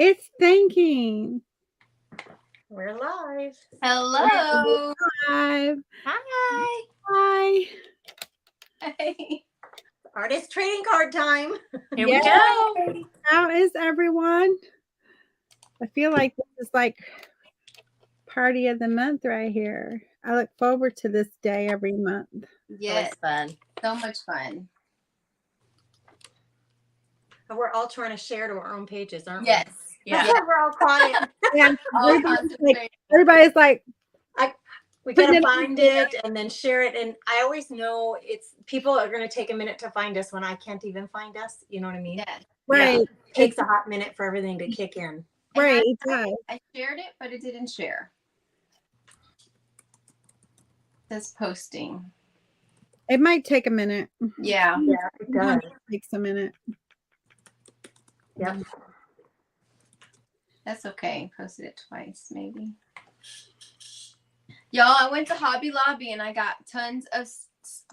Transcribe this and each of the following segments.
It's thinking. We're live. Hello. Live. Hi. Hi. Hey. Artist trading card time. Here we go. How is everyone? I feel like this is like party of the month right here. I look forward to this day every month. Yes, fun. So much fun. And we're all trying to share to our own pages, aren't we? Yes. That's why we're all quiet. Yeah, everybody's like, we gotta find it and then share it. And I always know it's people are gonna take a minute to find us when I can't even find us. You know what I mean? Yeah. right. Yeah. It takes a hot minute for everything to kick in. Right. I shared it, but it didn't share. This posting. It might take a minute. Yeah. Yeah, it does. It takes a minute. Yep. That's okay. Posted it twice, maybe. Y'all, I went to Hobby Lobby and I got tons of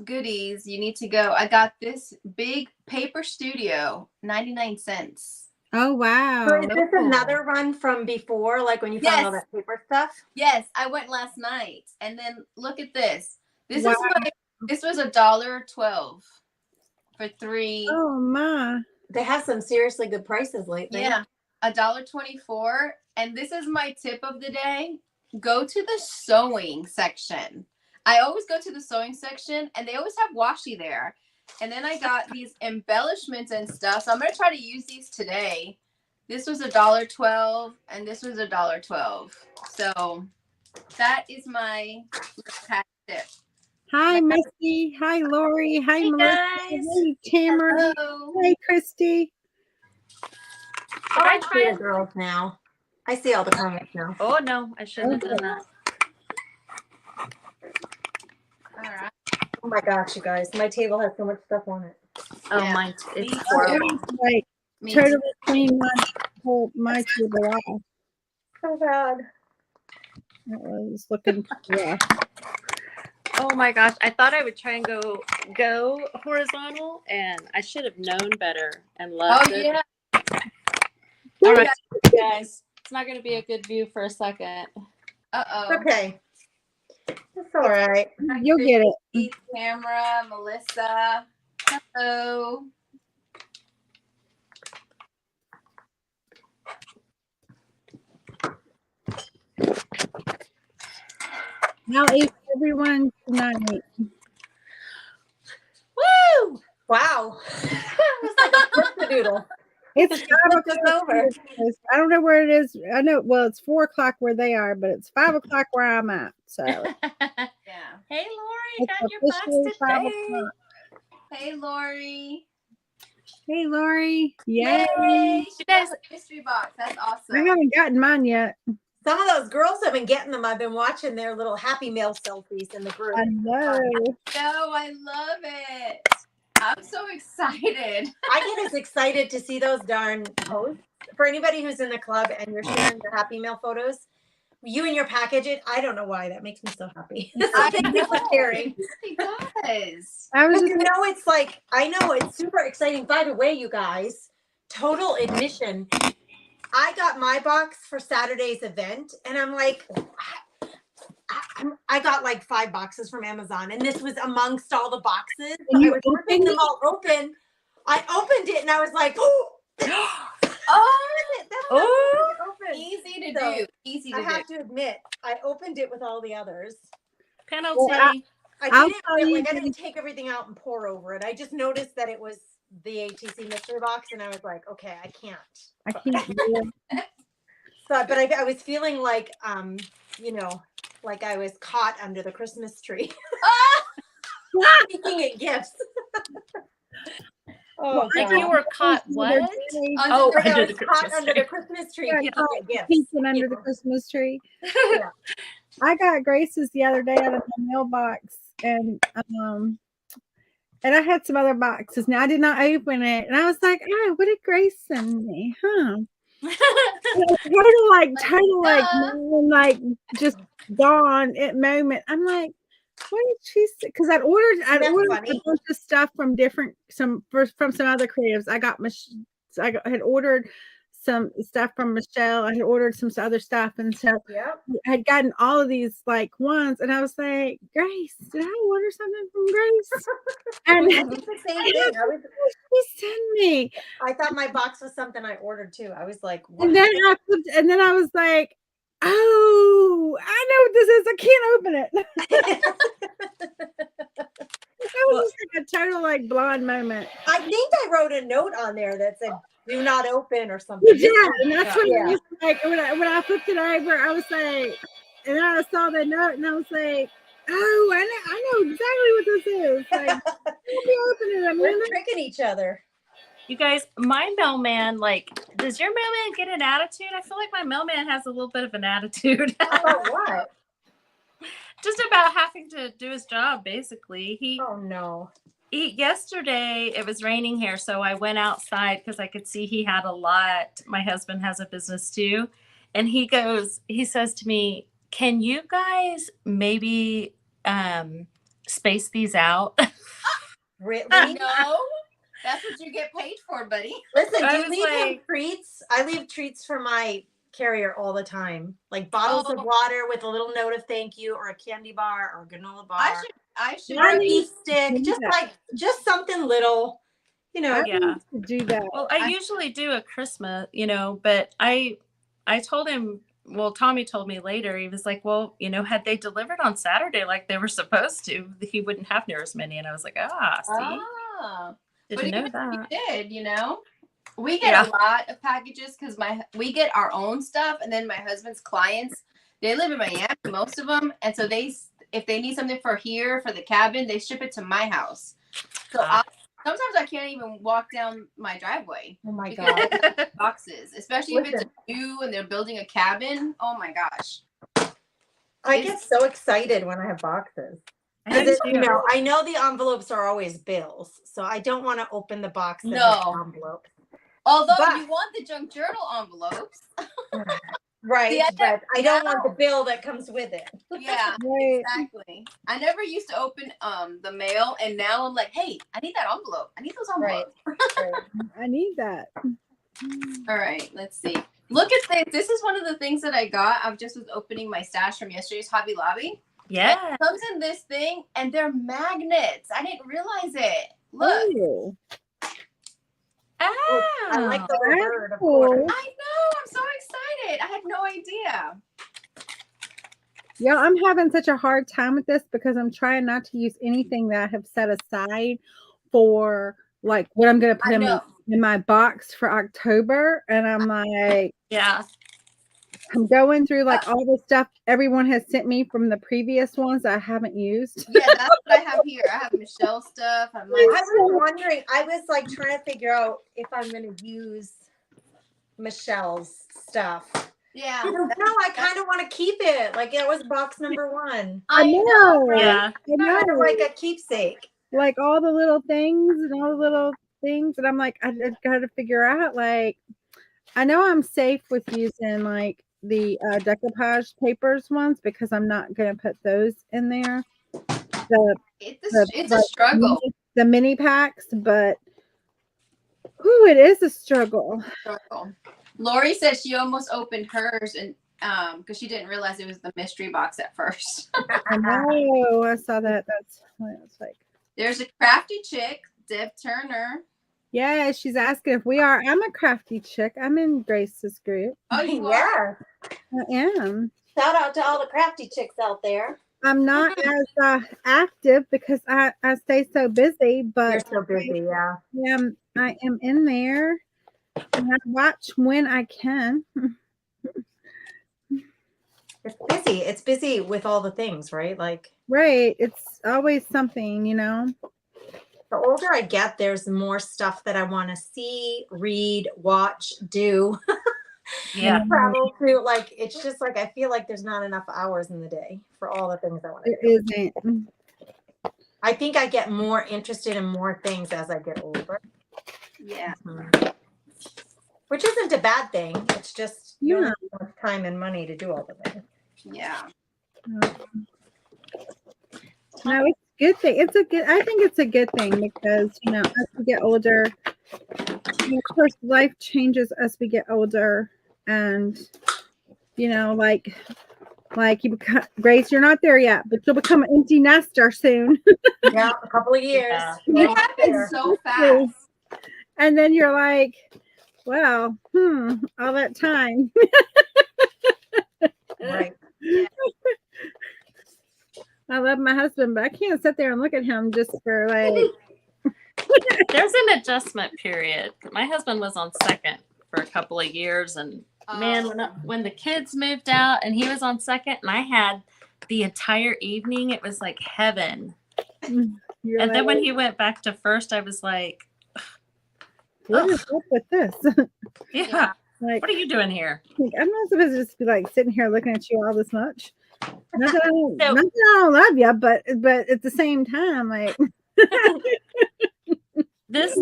goodies. You need to go. I got this big paper studio, 99 cents. Oh, wow. So is this another run from before, like when you found all that paper stuff? Yes, I went last night. And then look at this. This is what this was $1.12 for 3. Oh my. They have some seriously good prices lately. Yeah. $1.24. And this is my tip of the day. Go to the sewing section. I always go to the sewing section and they always have washi there. And then I got these embellishments and stuff. So I'm going to try to use these today. This was $1.12 and this was $1.12. So that is my little tip. Hi, Misty. Hi, Lori. Hi, Melissa. Guys. Hey, Tamara. Hello. Hey, Christy. I see the girls now. I see all the comments now. Oh no, I shouldn't have done that. All right. Oh my gosh, you guys. My table has so much stuff on it. Oh Yeah. my, it's Me horrible. Like, Me totally too. clean my table off. So bad. It was looking rough. Oh my gosh, I thought I would try and go horizontal, and I should have known better and loved it. Yeah. All right, guys, it's not going to be a good view for a second. Uh-oh. Okay. That's all right. You'll get it. Tamara, Melissa. Hello. How is everyone tonight? Woo! Wow. It's like a doodle. It's 5 Flipped us o'clock. over. I don't know where it is. I know, well, it's 4 o'clock where they are, but it's 5 o'clock where I'm at. So Yeah. Hey, Lori, it's got your box officially 5 today. o'clock. Hey, Lori. Hey, Lori. Yay. Yay. She You guys- got a mystery box. That's I awesome. haven't gotten mine yet. Some of those girls have been getting them. I've been watching their little Happy Meal selfies in the group. I know. No, I love it. I'm so excited. I get as excited to see those darn posts. For anybody who's in the club and you're sharing your Happy Meal photos, you and your package it. I don't know why. That makes me so happy. So thank you for sharing. It does. I was But just you know, it's like, I know it's super exciting. By the way, you guys, total admission. I got my box for Saturday's event, and I'm like, I got like 5 boxes from Amazon, and this was amongst all the boxes. And you I was ripping them all open. I opened it, and I was like, oh, Oh, open. easy to So, do. Easy to I do. have to admit, I opened it with all the others. Penalty. Well, I'll tell I you didn't take everything out and pour over it. I just noticed that it was the ATC Mystery Box, and I was like, okay, I can't. I can't do it. So, but I was feeling like, you know, like I was caught under the Christmas tree. Speaking at gifts. Oh, Like God. you were caught what? Oh, Like I under was the caught Christmas under tree. the Christmas tree. Yeah, Picking at gifts. Peeking under you the know. Christmas tree. Yeah. I got Grace's the other day out of my mailbox, and I had some other boxes. Now I did not open it, and I was like, "Oh, what did Grace send me? Huh?" Like just dawn at moment. I'm like, what did she say? Because I'd ordered That's a funny. bunch of stuff from from some other creatives. I had ordered some stuff from Michele. I had ordered some other stuff, and so Yep. I had gotten all of these like ones, and I was like, Grace, did I order something from Grace? And I did the same thing. she sent me. I thought my box was something I ordered too. I was like, what? And then I was like, oh, I know what this is. I can't open it. That was just like a total like blonde moment. I think I wrote a note on there that said "Do not open" or something. You did, and that's what Yeah. it was like. When I flipped it over, I was like, and then I saw the note, and I was like, oh, I know exactly what this is. Like, we'll be opening it. We're tricking each other. You guys, my mailman, like, does your mailman get an attitude? I feel like my mailman has a little bit of an attitude. About what? Just about having to do his job, basically. Oh no. Yesterday it was raining here, so I went outside because I could see he had a lot. My husband has a business too, and he says to me, "Can you guys maybe space these out?" Really? No, that's what you get paid for, buddy. Listen, I do you was leave him like- treats? I leave treats for my carrier all the time, like bottles of water with a little note of thank you, or a candy bar, or a granola bar, I should. or a need beef stick, to do that. just something little, you know. I Yeah. need to do that. Well, I usually do a Christmas, but I told him, well, Tommy told me later, he was like, well, had they delivered on Saturday like they were supposed to, he wouldn't have near as many. And I was like, see, Ah, didn't know but that. you did, We get a lot of packages because we get our own stuff, and then my husband's clients, they live in Miami, most of them, and so if they need something for the cabin, they ship it to my house. So sometimes I can't even walk down my driveway. Oh my because god. of the boxes, especially if it's new and they're building a cabin. Oh my gosh. I get so excited when I have boxes. Because I know the envelopes are always bills, so I don't want to open the box that has envelopes. Although you want the junk journal envelopes. Right, but I don't want the bill that comes with it. Yeah, Right. exactly. I never used to open the mail, and now I'm like, hey, I need that envelope. I need those envelopes. Right. I need that. All right, let's see. Look at this. This is one of the things that I got. I just was opening my stash from yesterday's Hobby Lobby. Yeah. It comes in this thing, and they're magnets. I didn't realize it. Look. Oh, I like the that's word, of cool. course. I know. I'm so excited. I had no idea. Yeah, I'm having such a hard time with this because I'm trying not to use anything that I have set aside for like what I'm going to put in my box for October. And I'm like, Yeah. I'm going through like all the stuff everyone has sent me from the previous ones that I haven't used. Yeah, that's what I have here. I have Michelle stuff. I I was wondering, I was like trying to figure out if I'm going to use Michelle's stuff. Yeah. No, I kind of want to keep it. Like it was box number 1. I know. Yeah. I know. Kind of like a keepsake. Like all the little things and all the little things. And I'm like, I got to figure out, like, I know I'm safe with using like the decoupage papers ones because I'm not going to put those in there. It's a struggle. The mini packs, but it is a struggle. Lori said she almost opened hers and because she didn't realize it was the mystery box at first. I know. I saw that. That's what it was like. There's a crafty chick, Deb Turner. Yeah, she's asking if we are. I'm a crafty chick. I'm in Grace's group. Oh, you are? I am. Shout out to all the crafty chicks out there. I'm not as active because I stay so busy, but You're so busy, yeah. I am in there. And I watch when I can. It's busy. It's busy with all the things, right? Like, right. It's always something, the older I get, there's more stuff that I want to see, read, watch, do. Yeah. Travel to. Like, it's just like, I feel like there's not enough hours in the day for all the things I want to do. It isn't. I think I get more interested in more things as I get older. Yeah. Mm-hmm. Which isn't a bad thing. It's just you don't have enough time and money to do all the things. Yeah. No, it's a good thing. I think it's a good thing because, as we get older, of course, life changes as we get older, and like you become, Grace, you're not there yet, but you'll become an empty nester soon. Yeah, a couple of years. Yeah. It happens so fast. And then you're like, well, all that time. Right. I love my husband, but I can't sit there and look at him just for like. There's an adjustment period. My husband was on second for a couple of years, and man, when the kids moved out and he was on second, and I had the entire evening, it was like heaven. You're And like, then when he went back to first, I was like, what is up with this? yeah, Like, what are you doing here? like, I'm not supposed to just be like sitting here looking at you all this much. Not that I don't love you, but at the same time, like. This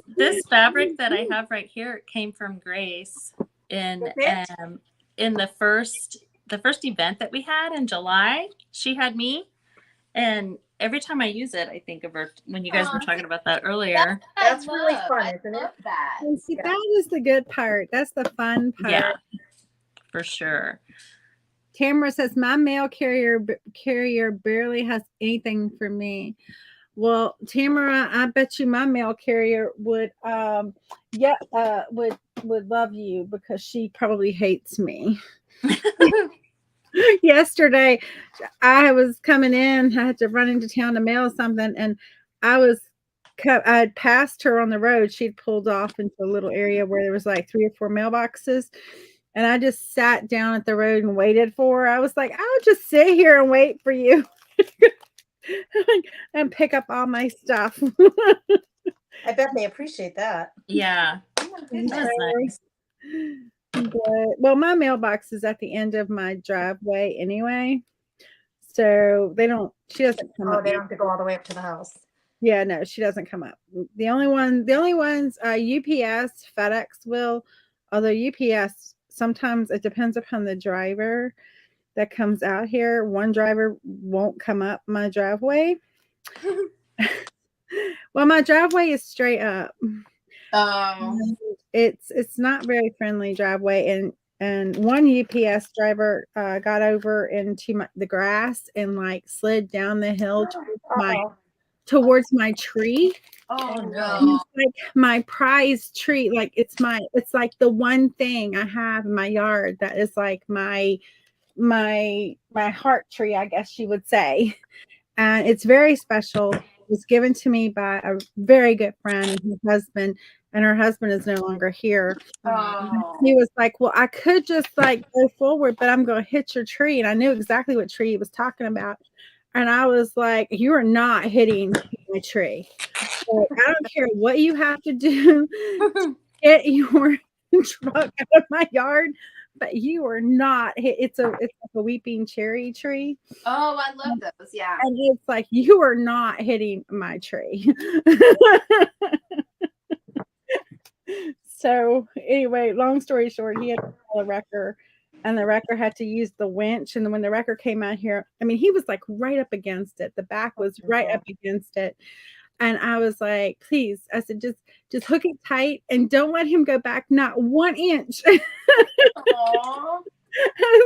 fabric that I have right here came from Grace in the first event that we had in July. She had me, and every time I use it, I think of her when you guys were talking about that earlier. That's really fun, isn't it? That. And see, that is the good part. That's the fun part. Yeah, for sure. Tamara says my mail carrier barely has anything for me. Well, Tamara, I bet you my mail carrier would would love you, because she probably hates me. Yesterday, I was coming in. I had to run into town to mail something, and I'd passed her on the road. She'd pulled off into a little area where there was like 3 or 4 mailboxes. And I just sat down at the road and waited for her. I was like, I'll just sit here and wait for you. And pick up all my stuff. I bet they appreciate that. Yeah, that's nice. Well, my mailbox is at the end of my driveway anyway, so she doesn't come up. They don't have to go all the way up to the house. Yeah, no, she doesn't come up. The only ones UPS, FedEx will, although UPS sometimes it depends upon the driver that comes out here. One driver won't come up my driveway. Well, my driveway is straight up. Oh. It's not very friendly driveway, and one UPS driver got over into the grass and like slid down the hill towards my tree. Oh no! Like my prized tree, like it's like the one thing I have in my yard that is like my heart tree, I guess you would say. And it's very special. It was given to me by a very good friend and her husband, and her husband is no longer here. Oh. He was like, well, I could just like go forward, but I'm going to hit your tree. And I knew exactly what tree he was talking about. And I was like, you are not hitting my tree. Like, I don't care what you have to do to get your truck out of my yard, but you are not. It's like a weeping cherry tree. Oh, I love those. Yeah. And it's like, you are not hitting my tree. So anyway, long story short, he had to call a wrecker, and the wrecker had to use the winch. And when the wrecker came out here, I mean, he was like right up against it. The back was right up against it. And I was like, please, I said, just hook it tight and don't let him go back not 1 inch. I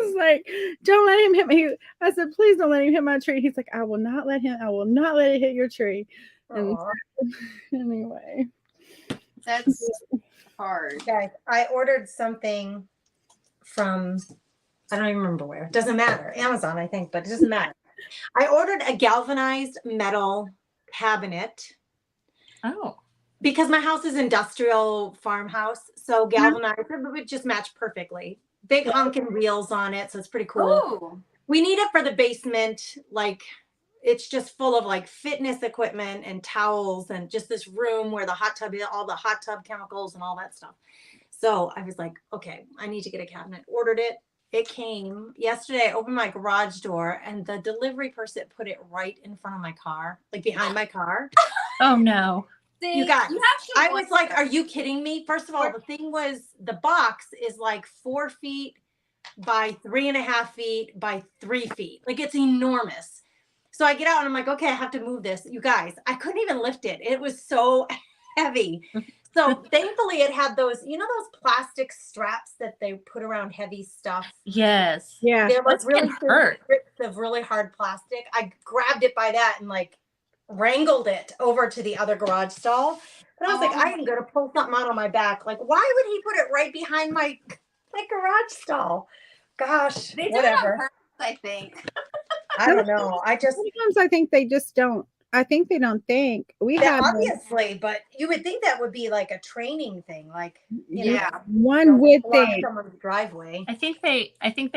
was like, don't let him hit me. I said, please don't let him hit my tree. He's like, I will not let it hit your tree. And anyway. That's hard. Guys, I ordered something from, I don't even remember where. It doesn't matter. Amazon, I think, but it doesn't matter. I ordered a galvanized metal cabinet. Oh. Because my house is industrial farmhouse, so galvanized, it would just match perfectly. Big honking wheels on it, so it's pretty cool. Ooh. We need it for the basement, like it's just full of like fitness equipment and towels and just this room where the hot tub, all the hot tub chemicals and all that stuff. So I was like, okay, I need to get a cabinet. Ordered it. It came yesterday. I opened my garage door and the delivery person put it right in front of my car, like behind my car. Oh no. See, You guys, I was like, wonder. are you kidding me? First of all, the thing was the box is like 4 feet by 3.5 feet by 3 feet. Like it's enormous. So I get out and I'm like, okay, I have to move this. You guys, I couldn't even lift it. It was so heavy. So thankfully it had those, those plastic straps that they put around heavy stuff. Yes. Yeah. They're like Those really can thin hurt. strips of really hard plastic. I grabbed it by that and like wrangled it over to the other garage stall. But I was like, I am gonna pull something out on my back. Like, why would he put it right behind my garage stall? Gosh, They do it whatever. on purpose, I think. I don't know. Sometimes I think they just don't. I think they don't think. We Yeah, have obviously, but you would think that would be like a training thing, like one don't would block think. someone's driveway. I think they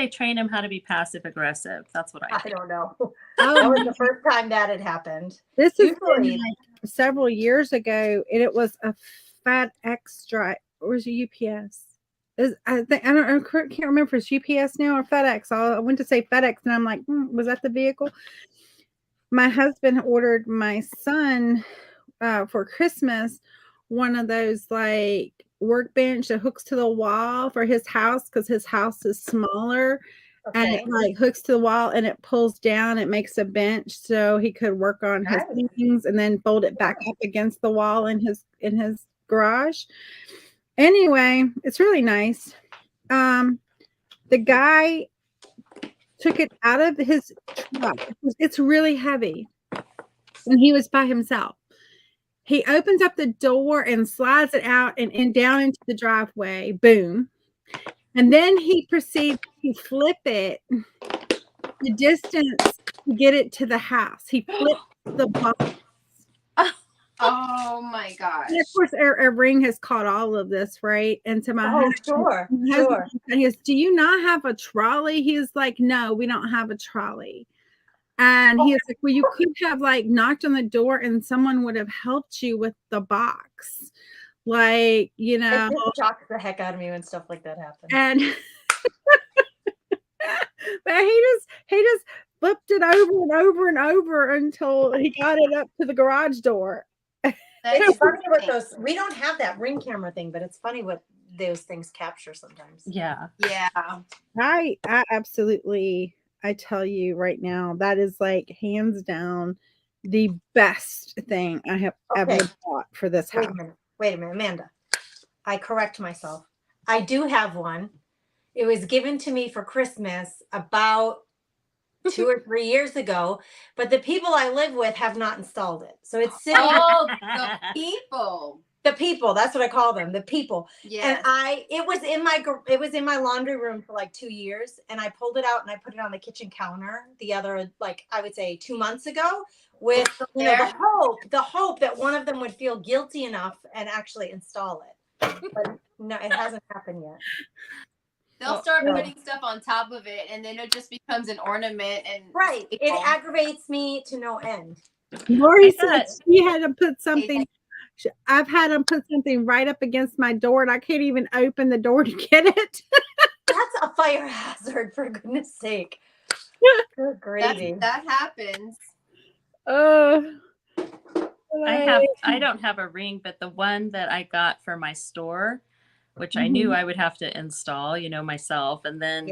train him how to be passive aggressive. That's what I I think. don't know. That was the first time that had happened. This is Usually, like several years ago, and it was a FedEx drive, or was it UPS? I can't remember if it's UPS now or FedEx. I went to say FedEx, and I'm like, was that the vehicle? My husband ordered my son for Christmas one of those like workbench that hooks to the wall for his house because his house is smaller. And it like hooks to the wall and it pulls down. It makes a bench so he could work on his things and then fold it back up against the wall in his garage. Anyway, it's really nice. The guy took it out of his truck. It's really heavy. And he was by himself. He opens up the door and slides it out and down into the driveway. Boom. And then he proceeds to flip it the distance to get it to the house. He flipped the box. Oh my gosh. And of course, our ring has caught all of this, right? And to my husband, sure. And he goes, do you not have a trolley? He's like, no, we don't have a trolley. And he was like, well, you could have like knocked on the door and someone would have helped you with the box. Like, It just shocks the heck out of me when stuff like that happens. And but he just flipped it over and over and over until he got it up to the garage door. It's funny what those, we don't have that ring camera thing, but it's funny what those things capture sometimes. Yeah. Yeah. I absolutely, I tell you right now, that is like hands down the best thing I have ever bought for this house. Wait a minute, Amanda. I correct myself. I do have one. It was given to me for Christmas about 2 or 3 years ago, but the people I live with have not installed it. So it's sitting. Oh, the people. The people, that's what I call them, the people. Yes. And it was in my laundry room for like 2 years, and I pulled it out and I put it on the kitchen counter the other, like I would say 2 months ago, with the hope that one of them would feel guilty enough and actually install it. But no, it hasn't happened yet. They'll start putting stuff on top of it, and then it just becomes an ornament. And it aggravates me to no end. Lori said she had to put something. I've had them put something right up against my door, and I can't even open the door to get it. That's a fire hazard, for goodness sake. Good gravy. That happens. I don't have a ring, but the one that I got for my store, which I knew I would have to install, myself. And then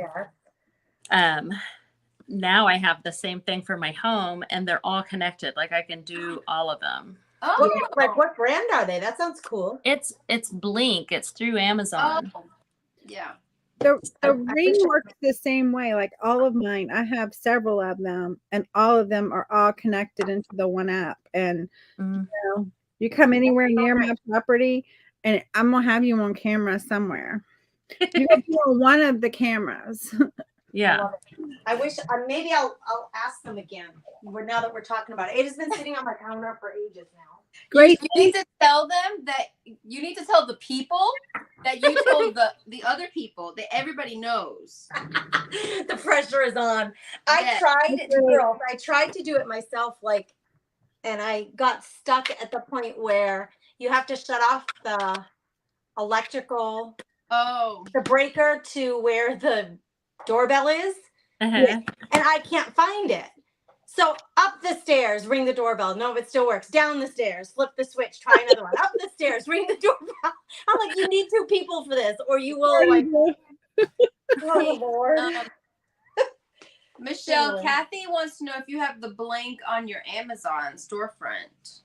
now I have the same thing for my home, and they're all connected. Like I can do all of them. Oh, like what brand are they? That sounds cool. It's Blink. It's through Amazon. Oh, yeah. The ring works the same way. Like all of mine, I have several of them, and all of them are all connected into the one app. And you come anywhere near my property, and I'm gonna have you on camera somewhere. You're gonna be on one of the cameras. Yeah. I wish maybe I'll ask them again. Now that we're talking about it, it has been sitting on my counter for ages now. Great. You need to tell them that you need to tell the people that you told the other people that everybody knows. The pressure is on. I tried to do it myself, and I got stuck at the point where you have to shut off the electrical, the breaker to where the doorbell is, and I can't find it. So up the stairs, ring the doorbell. No, it still works. Down the stairs, flip the switch, try another one. Up the stairs, ring the doorbell. I'm like, you need 2 people for this, or you will oh Lord. Michelle, anyway. Kathy wants to know if you have the blank on your Amazon storefront.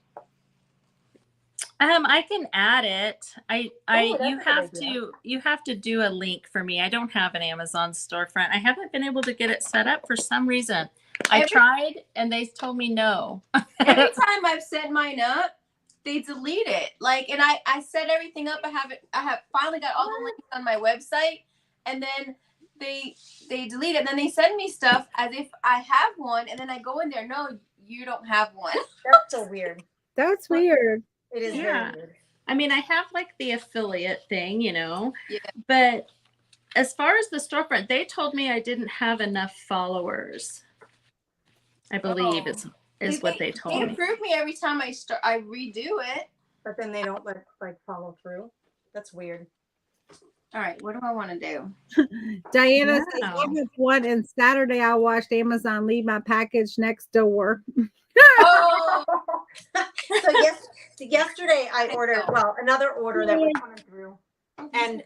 I can add it. Oh, that's a good idea. You have to do a link for me. I don't have an Amazon storefront. I haven't been able to get it set up for some reason. I tried and they told me no. Every time I've set mine up, they delete it. Like, and I set everything up. I have finally got all the links on my website, and then they delete it. And then they send me stuff as if I have one, and then I go in there. No, you don't have one. That's so weird. That's weird. It is Yeah. very weird. I mean, I have like the affiliate thing, you know. Yeah. But as far as the storefront, they told me I didn't have enough followers. I believe is what they told They me. approve me every time I redo it. But then they don't like follow through. That's weird. All right, what do I want to do? Diana says, Wow. I have one, and Saturday I watched Amazon leave my package next door. Oh, So yesterday I ordered another order that was coming through, and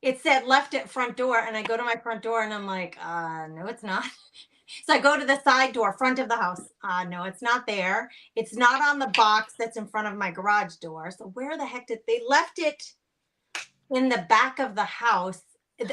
it said left at front door, and I go to my front door and I'm like, no, it's not. So I go to the side door, front of the house. No, it's not there. It's not on the box that's in front of my garage door. So where the heck did they left it in the back of the house?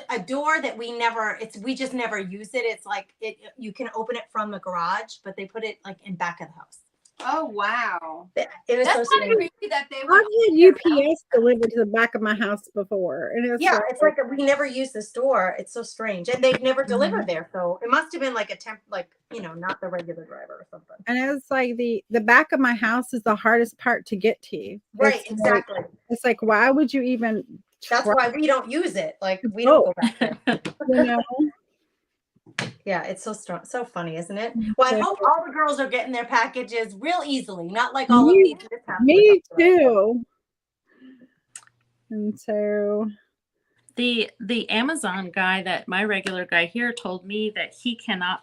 A door that we just never use it. It's like you can open it from the garage, but they put it like in back of the house. oh wow. It was That's so kind of strange. creepy that they I've would. had UPS delivered to the back of my house before, and it's Yeah, like, it's like we never use this door. It's so strange, and they've never delivered there, so it must have been like a temp, like not the regular driver or something. and it's like the back of my house is the hardest part to get to. Right, It's exactly. Like, it's like, why would you even? That's try, why we don't use it. Like we don't go back there. you know? Yeah, it's so strong, so funny, isn't it? Well, I hope all the girls are getting their packages real easily, not like all of these mishaps. Me too. And so The Amazon guy, that my regular guy here, told me that he cannot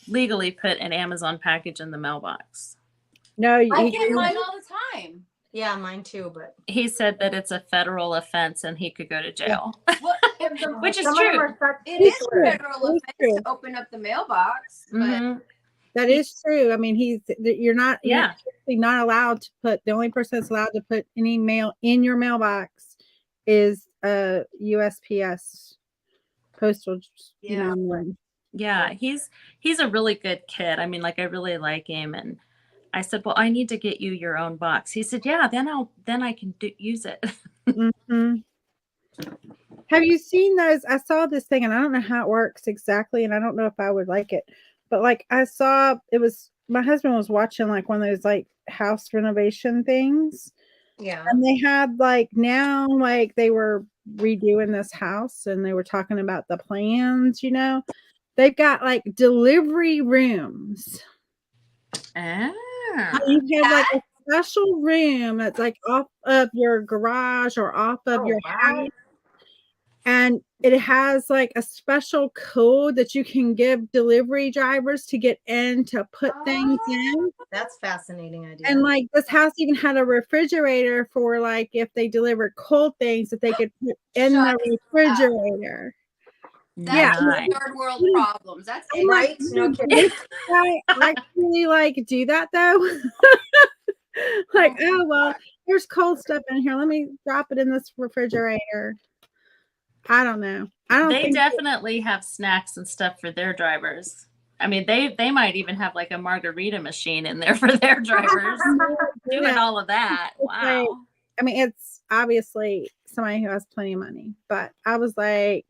legally put an Amazon package in the mailbox. no, I get mine all the time. Yeah, mine too, but He said that it's a federal offense and he could go to jail. Well, Which is some of them true. are such it is true. federal It's offense true. to open up the mailbox, but Mhm. that is true. I mean, you're not Yeah. you're not allowed to put, the only person that's allowed to put any mail in your mailbox is a USPS postal, Yeah. one. Yeah, he's a really good kid. I mean, like, I really like him. And I said, well, I need to get you your own box. He said, yeah, then I can use it. Mhm. Have you seen those? I saw this thing, and I don't know how it works exactly, and I don't know if I would like it, but like I saw, it was my husband was watching like one of those like house renovation things, yeah. and they had like now like they were redoing this house, and they were talking about the plans. They've got like delivery rooms. Ah. You have like a special room that's like off of your garage or off of your house. And it has like a special code that you can give delivery drivers to get in to put things in. That's fascinating idea. And like this house even had a refrigerator for like if they delivered cold things that they could put in the refrigerator. That's Nice. third world problems. That's I'm like, Right? No kidding. I actually like do that though. Like, oh well, there's cold stuff in here. Let me drop it in this refrigerator. I don't know. They definitely have snacks and stuff for their drivers. I mean, they might even have like a margarita machine in there for their drivers doing all of that. Wow. I mean, it's obviously somebody who has plenty of money, but I was like,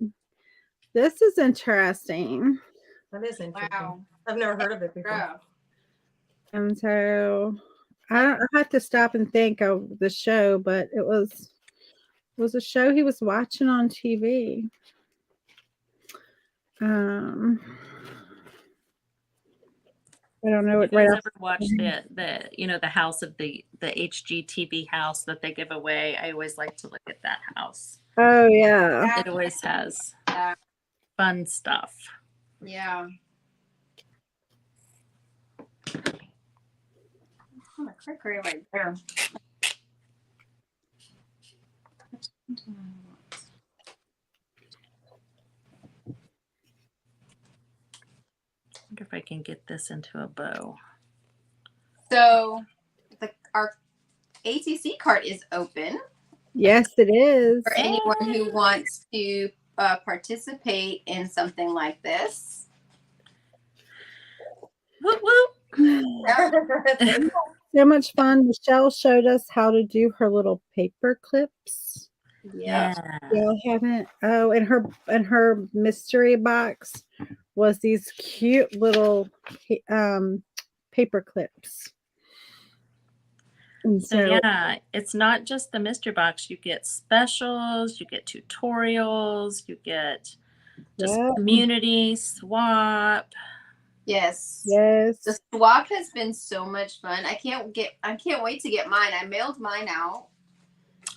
this is interesting. That is interesting. wow. I've never heard of it before. Yeah. And so I had to stop and think of the show, but it was a show he was watching on TV. I don't know Have it right you off. ever watched the house of the HGTV house that they give away? I always like to look at that house. Oh yeah. It always has Yeah. fun stuff. Yeah. Oh, my cracker right there. I wonder if I can get this into a bow. So our ATC cart is open Yes, it is. for anyone who wants to participate in something like this. Whoop, whoop. So much fun. Michelle showed us how to do her little paper clips. Yeah. Y'all haven't. Oh, and her mystery box was these cute little paper clips. And So yeah, it's not just the mystery box. You get specials, you get tutorials, you get just community swap. Yes. Yes. The swap has been so much fun. I can't wait to get mine. I mailed mine out.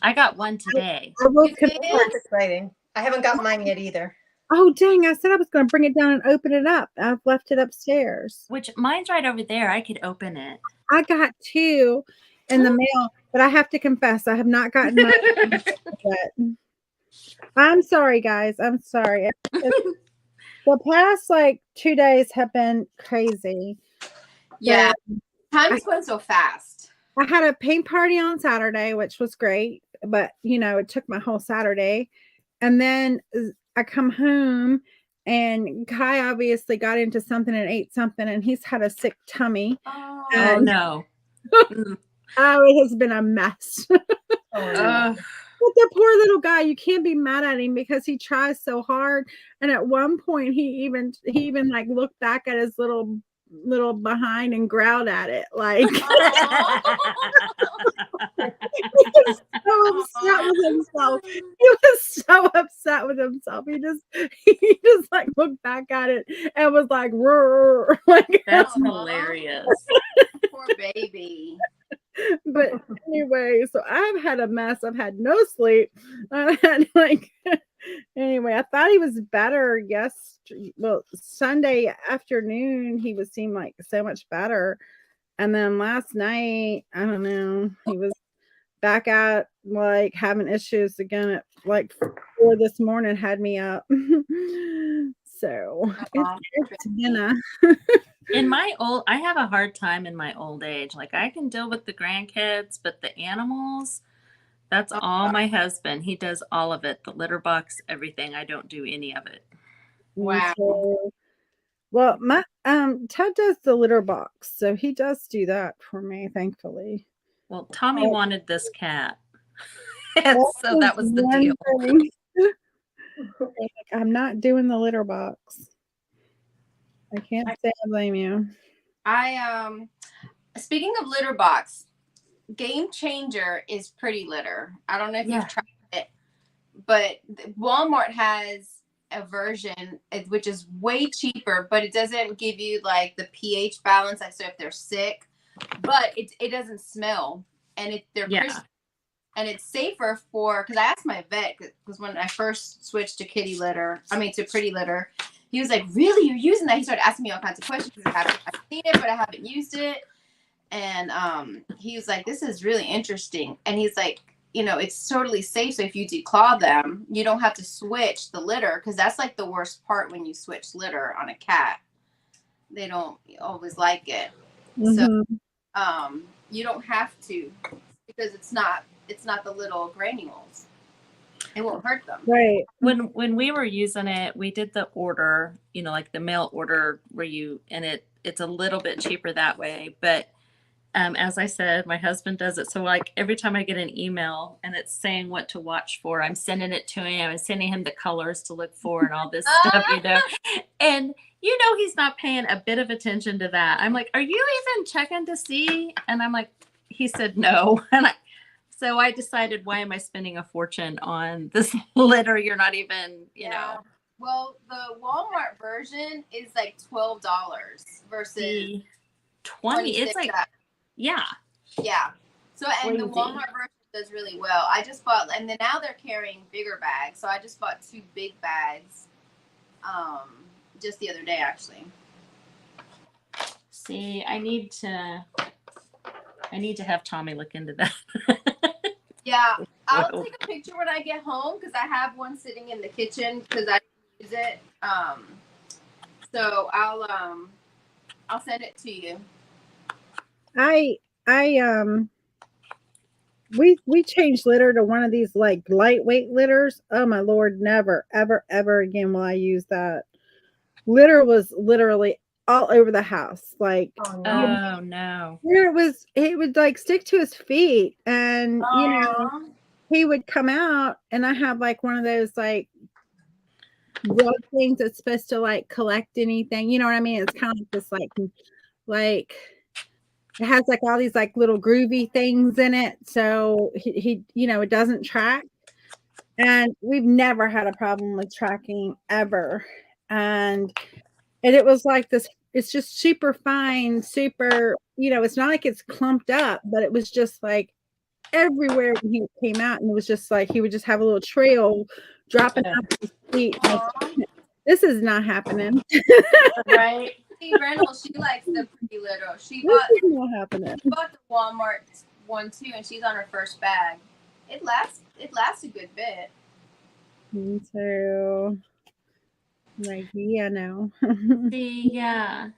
I got one today. That's exciting. I haven't got mine yet either. Oh dang, I said I was going to bring it down and open it up. I've left it upstairs. Which mine's right over there. I could open it. I got 2 in the mail, but I have to confess I have not gotten mine yet. I'm sorry, guys. I'm sorry. The past 2 days have been crazy. Yeah. Time's going so fast. I had a paint party on Saturday, which was great, but it took my whole Saturday. And then I come home and Kai obviously got into something and ate something, and he's had a sick tummy. Oh no. Oh, it has been a mess. But the poor little guy, you can't be mad at him because he tries so hard. And at one point he even looked back at his little behind and growled at it. Like he was so upset with himself. He was so upset with himself. He just looked back at it and was like, "Roar." That's hilarious. Poor baby. But anyway, so I've had a mess. I've had no sleep. I had anyway, I thought he was better. Sunday afternoon he seemed like so much better, and then last night I don't know, he was back at having issues again at 4 this morning. Had me up. So it's been I have a hard time in my old age. I can deal with the grandkids, but the animals, that's all my husband. He does all of it. The litter box, everything. I don't do any of it. Wow. Well, my Ted does the litter box, so he does do that for me, thankfully. Well, Tommy wanted this cat. So that was the deal. I'm not doing the litter box. I can't say I blame you. Speaking of litter box, Game Changer is Pretty Litter. I don't know if you've tried it, but Walmart has a version which is way cheaper, but it doesn't give you the pH balance. So if they're sick, but it doesn't smell, and they're crisp, and it's safer because I asked my vet, because when I first switched to Pretty Litter, he was like, "Really, you're using that?" He started asking me all kinds of questions. I've seen it, but I haven't used it. And he was like, "This is really interesting." And he's like, it's totally safe. So if you declaw them, you don't have to switch the litter, because that's the worst part when you switch litter on a cat. They don't always like it. So you don't have to, because it's not the little granules. It won't hurt them. Right. When we were using it, we did the order, the mail order where it's a little bit cheaper that way. But as I said, my husband does it. So every time I get an email and it's saying what to watch for, I'm sending it to him. I'm sending him the colors to look for and all this stuff, And he's not paying a bit of attention to that. I'm like, "Are you even checking to see?" And I'm like, he said no. And so I decided, why am I spending a fortune on this litter? You're not even, know. Well, the Walmart version is $12 versus 20. It's yeah. So, and the Walmart version does really well. I just bought, and then now they're carrying bigger bags. So I just bought 2 big bags, just the other day, actually. See, I need to have Tommy look into that. Yeah, I'll take a picture when I get home, because I have one sitting in the kitchen because I use it. So I'll send it to you. I we changed litter to one of these like lightweight litters. Oh my Lord, never, ever, ever again will I use that. Litter was literally all over the house. Like Oh, no. Oh no. where it would like stick to his feet, and Aw. he would come out, and I have like one of those like rug things that's supposed to like collect anything. You know what I mean? It's kind of like this like it has like all these like little groovy things in it. So he it doesn't track. And we've never had a problem with tracking ever. And it was like this, it's just super fine, super, it's not like it's clumped up, but it was just like everywhere when he came out, and it was just like he would just have a little trail dropping off his feet. Like, Aw. this is not happening. Right? See, Reynolds, she likes the pretty little. She This bought is not happening. the Walmart one too, and she's on her first bag. It lasts a good bit. Me too. Like, yeah, no. See, yeah.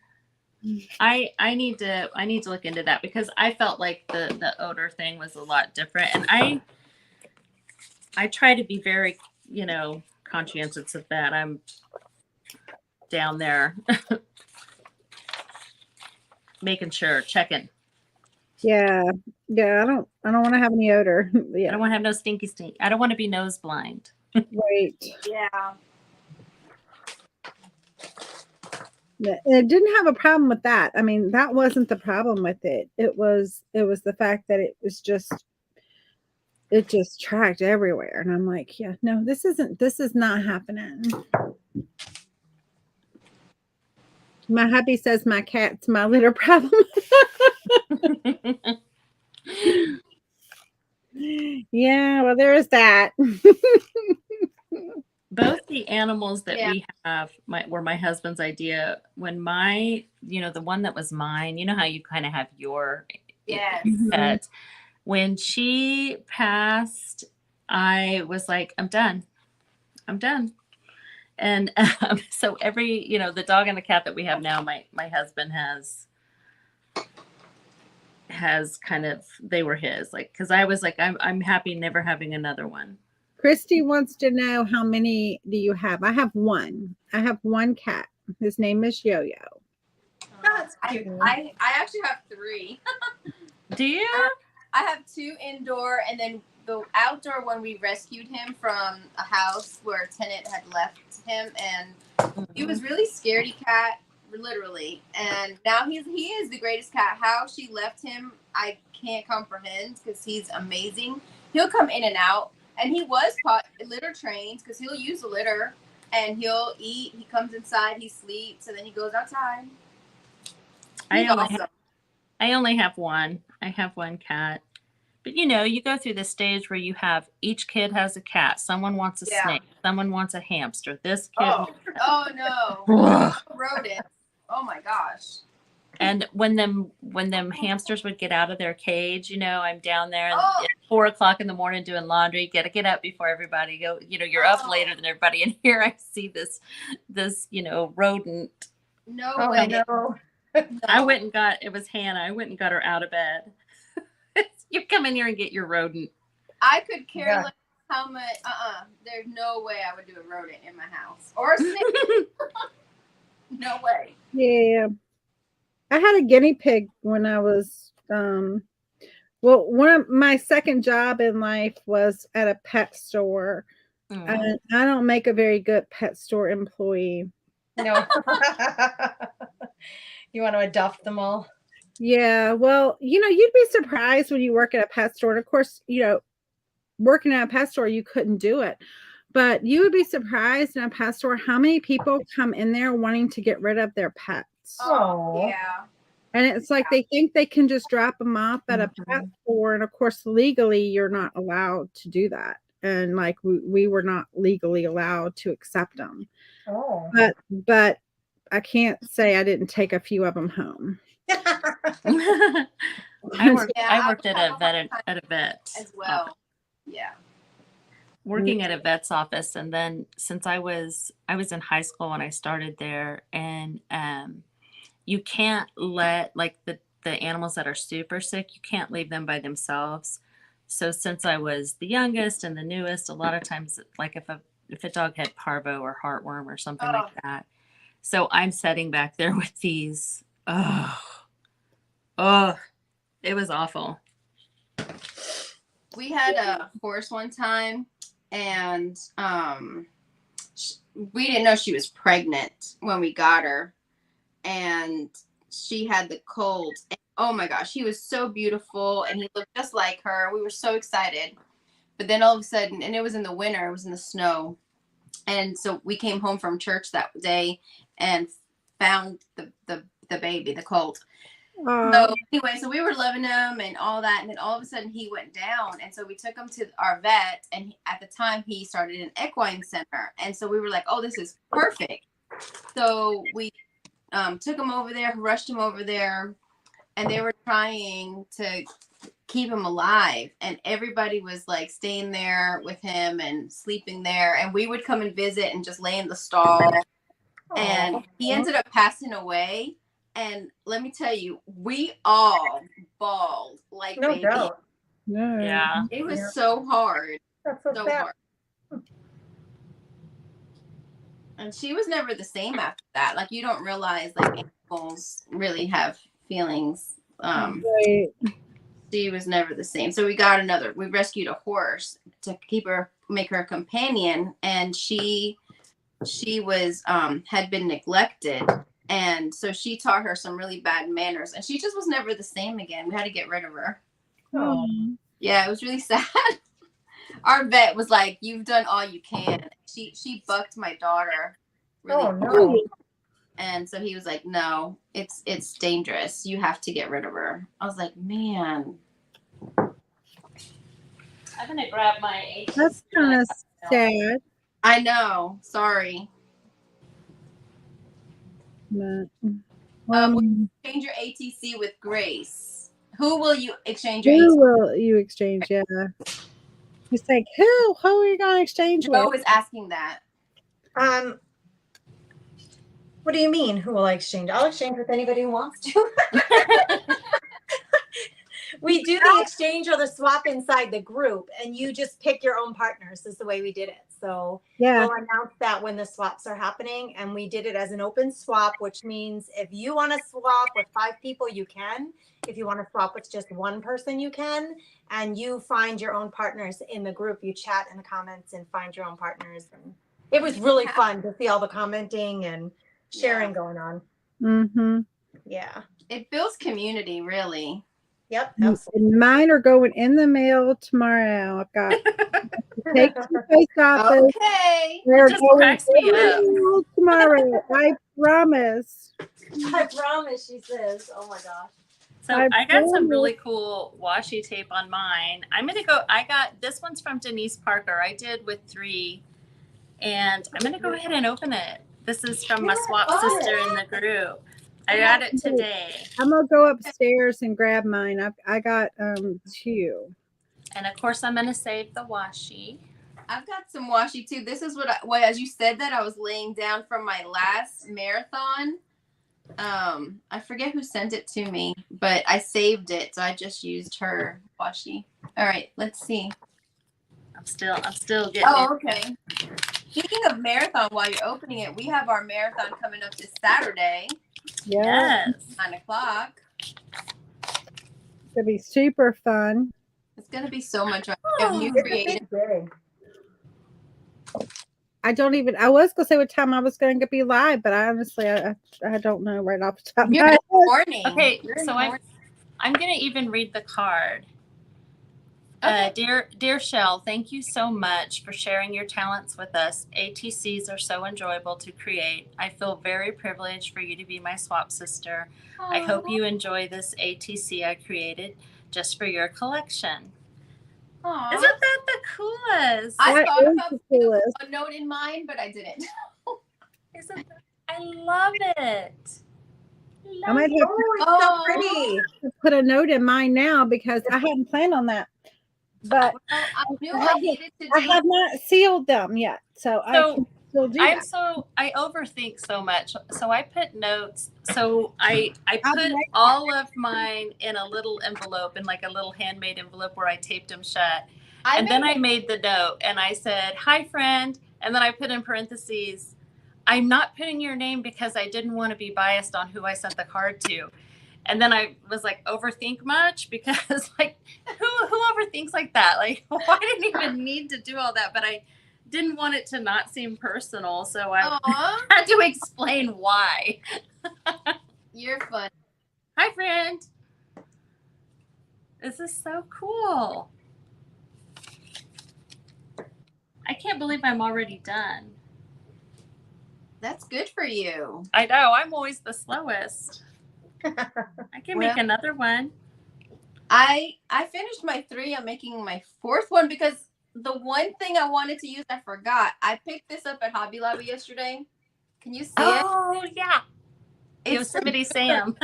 I need to look into that, because I felt like the odor thing was a lot different, and I try to be very, conscientious of that. I'm down there making sure, checking. Yeah. Yeah, I don't want to have any odor. I Yeah. don't want to have no stinky stink. I don't want to be nose blind. Right. Yeah. Yeah, it didn't have a problem with that. I mean, that wasn't the problem with it. It was the fact that it just tracked everywhere. And I'm like, yeah, no, this is not happening. My hubby says my cat's my litter problem. Yeah, well, there is that. Both the animals that Yeah. we have were my husband's idea. When the one that was mine, you know how you kind of have your Yes. pet. When she passed, I was like, I'm done. And so every, the dog and the cat that we have now, my husband has kind of, they were his, like, because I was like, I'm happy never having another one. Christy wants to know, how many do you have? I have one. I have one cat. His name is Yo-Yo. That's cute. I actually have 3. Do you? I have 2 indoor, and then the outdoor one we rescued him from a house where a tenant had left him, and he was really scaredy cat, literally. And now he is the greatest cat. How she left him, I can't comprehend, because he's amazing. He'll come in and out, and he was litter trained, because he'll use the litter and he'll eat. He comes inside, he sleeps, and then he goes outside. He's awesome. I only have one. I have one cat. But you go through this stage where you have, each kid has a cat. Someone wants a snake. Someone wants a hamster. This kid. Oh no. Rodents. Oh my gosh. And when them hamsters would get out of their cage, I'm down there at 4:00 in the morning doing laundry. Gotta get up before everybody go. You're up later than everybody. And here I see this rodent. No Oh, way. no. I went and it was Hannah. I went and got her out of bed. You come in here and get your rodent. I could care less how much. There's no way I would do a rodent in my house or a snake. No way. Yeah. I had a guinea pig when I was one of my second job in life was at a pet store. And I don't make a very good pet store employee. No. You want to adopt them all? Yeah, well, you'd be surprised when you work at a pet store. And of course, working at a pet store, you couldn't do it. But you would be surprised in a pet store how many people come in there wanting to get rid of their pets. Oh, yeah. And it's like they think they can just drop them off at a pet store. And of course, legally, you're not allowed to do that. And like we were not legally allowed to accept them. Oh. But I can't say I didn't take a few of them home. I worked at a vet as well. Yeah. Working at a vet's office, and then since I was in high school when I started there, and you can't let, like, the animals that are super sick, you can't leave them by themselves. So since I was the youngest and the newest, a lot of times, like if a dog had parvo or heartworm or something like that. So I'm sitting back there with these. Oh, it was awful. We had a horse one time, and we didn't know she was pregnant when we got her, and she had the cold. And, oh my gosh, he was so beautiful, and he looked just like her. We were so excited, but then all of a sudden, and it was in the winter, it was in the snow, and so we came home from church that day and found the baby, the colt. So anyway, so we were loving him and all that, and then all of a sudden he went down, and so we took him to our vet, and at the time he started an equine center, and so we were like, oh, this is perfect. So we took him over there, rushed him over there, and they were trying to keep him alive, and everybody was like staying there with him and sleeping there, and we would come and visit and just lay in the stall. And he ended up passing away. And let me tell you, we all bawled like No babies. doubt. No. Yeah. It was so hard. That's so sad. Hard. And she was never the same after that. Like, you don't realize like animals really have feelings. Right. She was never the same. So we rescued a horse to make her a companion, and she was had been neglected. And so she taught her some really bad manners, and she just was never the same again. We had to get rid of her. Oh. Yeah, it was really sad. Our vet was like, "You've done all you can." She bucked my daughter really hard. No. And so he was like, "No, it's dangerous. You have to get rid of her." I was like, "Man." I'm gonna grab my ATC. That's kind of sad. I know. Sorry. But, Exchange your ATC with Grace. Who will you exchange your who ATC? will you exchange? Yeah. He's like, who are you going to exchange Joe with? is asking that. What do you mean? Who will I exchange? I'll exchange with anybody who wants to. We do the exchange or the swap inside the group, and you just pick your own partners is the way we did it. So Yeah. we'll announce that when the swaps are happening, and we did it as an open swap, which means if you want to swap with 5 people, you can. If you want to swap with just one person, you can. And you find your own partners in the group. You chat in the comments and find your own partners. And it was really fun to see all the commenting and sharing going on. Mm-hmm. Yeah. It builds community, really. Yep. And mine are going in the mail tomorrow. I've got to take to the post office. Okay. They're Just going cracks me in the mail tomorrow. I promise. I promise, she says. Oh my gosh. So I got some really cool washi tape on mine. I got this one's from Denise Parker. I did with 3, and I'm gonna go ahead and open it. This is from my swap sister in the group. I got it today. I'm gonna go upstairs and grab mine. I got 2. And of course I'm gonna save the washi. I've got some washi too. This is what as you said that, I was laying down from my last marathon. I forget who sent it to me, but I saved it, so I just used her washi. All right, let's see. I'm still getting Oh, okay. Speaking of marathon, while you're opening it, we have our marathon coming up this Saturday. Yeah. Yes. 9:00. It's gonna be super fun. It's gonna be so much fun. We have new creative. I was gonna say what time I was going to be live, but I honestly I don't know right off the top of my You're in head. the morning. Okay, You're in so the morning. I'm gonna even read the card. Dear Shell, thank you so much for sharing your talents with us. ATCs are so enjoyable to create. I feel very privileged for you to be my swap sister. I hope you enjoy this ATC I created just for your collection. Aww. Isn't that the coolest? I That thought is about the putting coolest. a note in mine, but I didn't. I love it. I might have It's so pretty. to put a note in mine now because I hadn't planned on that. But Well, I knew I needed to I do. have not sealed them yet, so I can still do I overthink so much. So I put notes. So I I'll put write all of mine in a little envelope, in like a little handmade envelope where I taped them shut. And then I made the note and I said, "Hi, friend." And then I put in parentheses, "I'm not putting your name because I didn't want to be biased on who I sent the card to." And then I was like, overthink much? Because like, who overthinks like that? Like, well, I didn't even need to do all that, but I didn't want it to not seem personal. So I had to explain why. You're fun. Hi, friend. This is so cool. I can't believe I'm already done. That's good for you. I know. I'm always the slowest. I can make another one. I finished my 3. I'm making my 4th one because the one thing I wanted to use, I forgot. I picked this up at Hobby Lobby yesterday. Can you see it? Oh, yeah. Yosemite Sam.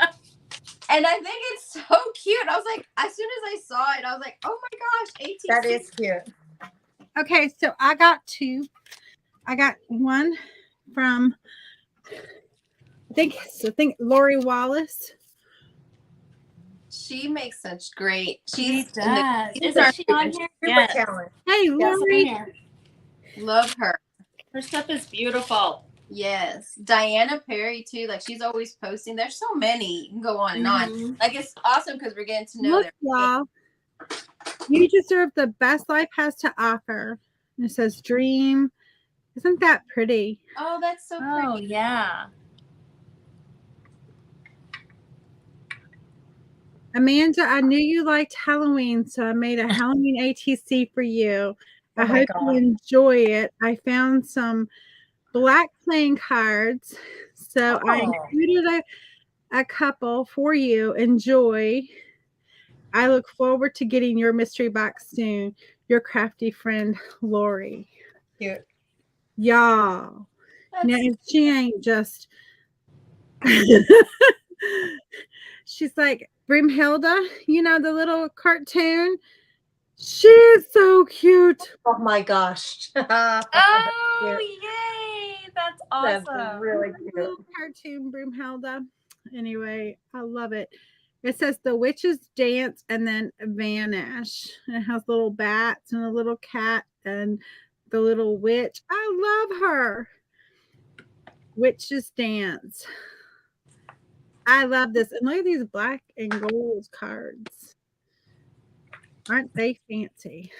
And I think it's so cute. I was like, as soon as I saw it, I was like, oh my gosh, ATC. That is cute. Okay, so I got 2. I got one from I think Lori Wallace. She makes such great. She She's does. Is Isn't she on here? Super Yes. talent. Hey, Lori. Love her. Her stuff is beautiful. Yes. Diana Perry too. Like she's always posting. There's so many. You can go on and on. Like it's awesome because we're getting to know Look, y'all. You deserve the best life has to offer. And it says dream. Isn't that pretty? Oh, that's so pretty. Oh, yeah. Amanda, I knew you liked Halloween, so I made a Halloween ATC for you. I hope you enjoy it. I found some black playing cards, so I included a couple for you. Enjoy. I look forward to getting your mystery box soon. Your crafty friend, Lori. Cute. Y'all. Now, she ain't just... She's like Brimhilda, you know, the little cartoon. She is so cute. Oh my gosh. Oh, yay. That's awesome. That's really cute. Little cartoon Brimhilda. Anyway, I love it. It says the witches dance and then vanish. And it has little bats and a little cat and the little witch. I love her. Witches dance. I love this. And look at these black and gold cards. Aren't they fancy?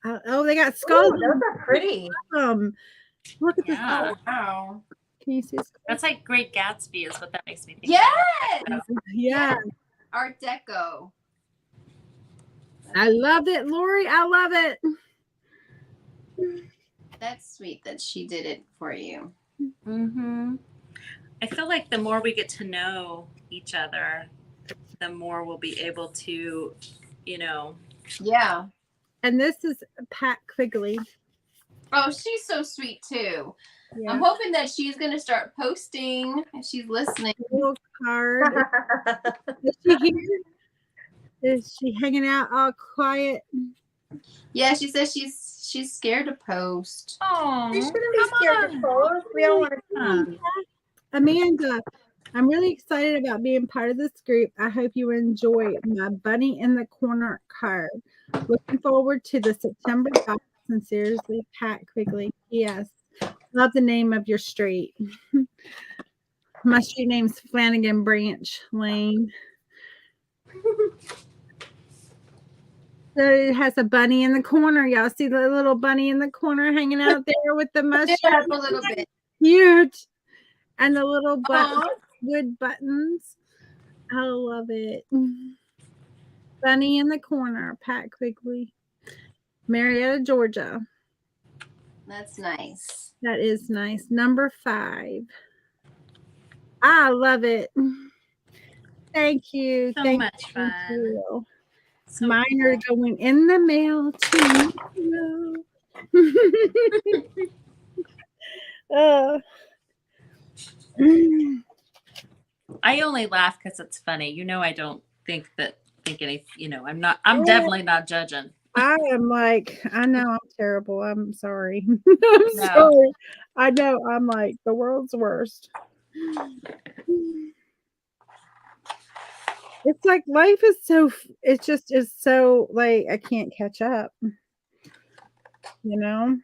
Oh, they got skulls. Ooh, those are pretty. Look at this. Oh, wow. Can you see this? That's like Great Gatsby is what that makes me think. Yes. Yeah. Art Deco. I love it, Lori. I love it. That's sweet that she did it for you. Mm-hmm. I feel like the more we get to know each other, the more we'll be able to, you know. Yeah. And this is Pat Quigley. Oh, she's so sweet too. Yeah. I'm hoping that she's going to start posting if she's listening. Little card. Is she here? Is she hanging out all quiet? Yeah, she says she's scared to post. Oh, You shouldn't be scared to post. We all want to see. Amanda, I'm really excited about being part of this group. I hope you enjoy my Bunny in the Corner card. Looking forward to the September box. Sincerely, Pat Quigley. Yes. Love the name of your street. My street name's Flanagan Branch Lane. So it has a bunny in the corner. Y'all see the little bunny in the corner hanging out there with the mustache? Yeah, a little bit. Cute. And the little wood buttons. I love it. Bunny in the corner, Pat Quigley. Marietta, Georgia. That's nice. That is nice. Number 5. I love it. Thank you. So Thank much fun. you. So Mine cool. are going in the mail too. I only laugh because it's funny. You know, I don't think any, you know, I'm definitely not judging. I am like, I know I'm terrible. I'm sorry. I'm No. sorry. I know I'm like the world's worst. It's like life is so, it just is so like I can't catch up, you know?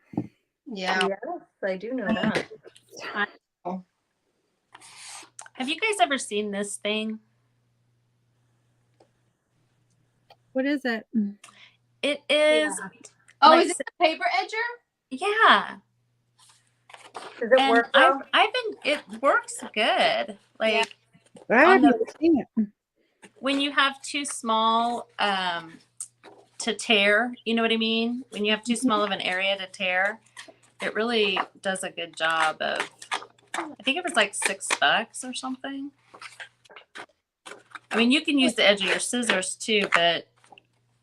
Yeah. Yes, I do know that. Have you guys ever seen this thing? What is it? It is. Oh, Like, is it the paper edger? yeah. Does it And work though? it works good. Like I on have the never seen it. when you have too small to tear, you know what I mean? When you have too small of an area to tear, it really does a good job of, I think it was like $6 or something. I mean, you can use the edge of your scissors too, but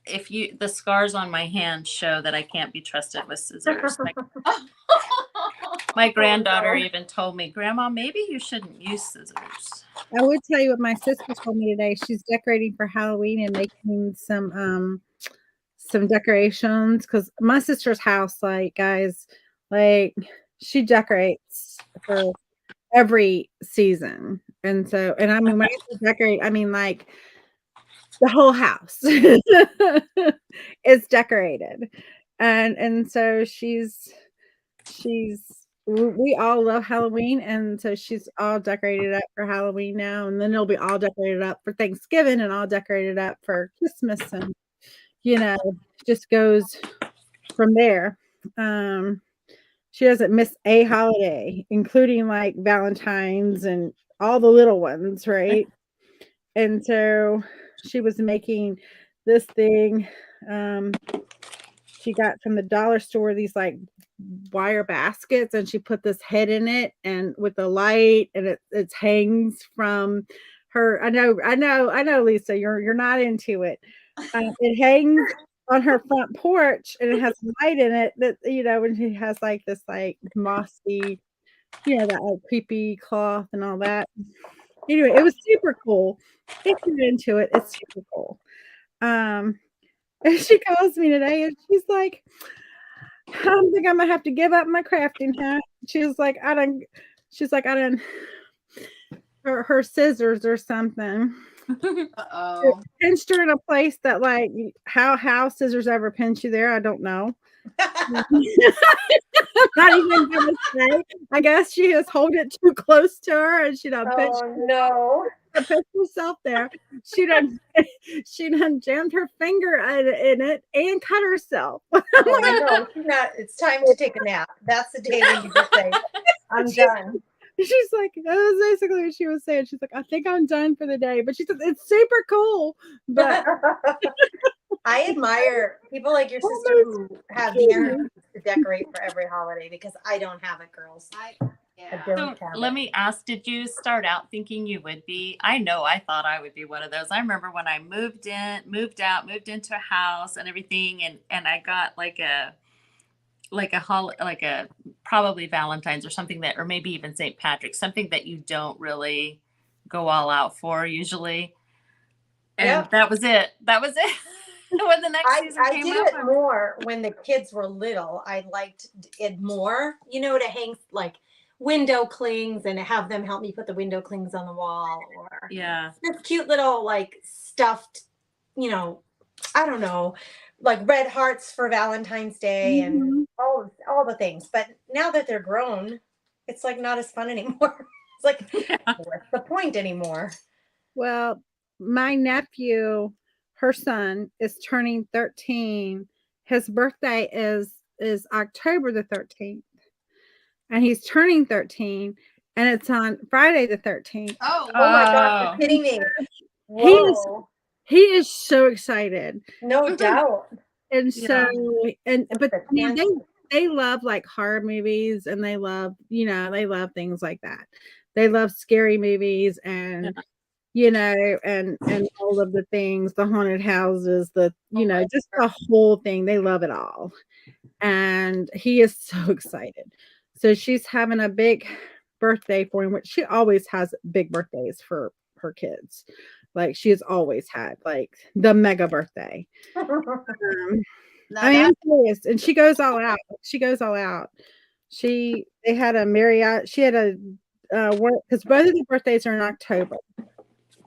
if the scars on my hand show that I can't be trusted with scissors. My granddaughter even told me, Grandma, maybe you shouldn't use scissors. I would tell you what my sister told me today. She's decorating for Halloween and making some decorations because my sister's house, like guys, like she decorates for every season. And so, and I mean, when I say decorate, I mean like the whole house is decorated. And so we all love Halloween, and so she's all decorated up for Halloween now, and then it'll be all decorated up for Thanksgiving and all decorated up for Christmas, and just goes from there. She doesn't miss a holiday, including like Valentine's and all the little ones, right? And so she was making this thing. She got from the dollar store these like wire baskets, and she put this head in it and with the light, and it hangs from her. I know, Leesa, you're not into it. It hangs on her front porch, and it has light in it that and she has like this like mossy, that like creepy cloth and all that. Anyway, it was super cool. If you're into it, it's super cool. And she calls me today and she's like, I don't think I'm gonna have to give up my crafting hat. She's like, I don't her scissors or something. Uh-oh. Pinched her in a place that like how scissors ever pinch you there, I don't know. Not even gonna say. I guess she just hold it too close to her and she done pinched herself there. She done jammed her finger in it and cut herself. Oh, no, she's not. It's time to take a nap. That's the day when you just say, I'm done. She's like, that was basically what she was saying. She's like, I think I'm done for the day. But she said it's super cool. But I admire people like your sister who have the energy to decorate for every holiday because I don't have it, girls. I don't have Let it. me ask, did you start out thinking you would be? I know I thought I would be one of those. I remember when I moved into a house and everything, and I got like a probably Valentine's or something that, or maybe even St. Patrick's, something that you don't really go all out for usually. And that was it. When the next season I came did up, it more when the kids were little. I liked it more, to hang like window clings and have them help me put the window clings on the wall, or this cute little like stuffed, I don't know, like red hearts for Valentine's Day and all the things. But now that they're grown, it's like not as fun anymore. It's like, what's the point anymore? Well, my nephew, her son, is turning 13. His birthday is October the 13th. And he's turning 13, and it's on Friday the 13th. Oh my God, you're kidding me. He is so excited. No doubt. And so, but they love like horror movies, and they love, they love things like that. They love scary movies and and all of the things, the haunted houses, just the whole thing. They love it all. And he is so excited. So she's having a big birthday for him, which she always has big birthdays for her kids. Like she has always had like the mega birthday. Now I am that serious, and she goes all out. She goes all out. They had a marriott. She had a work because both of the birthdays are in October.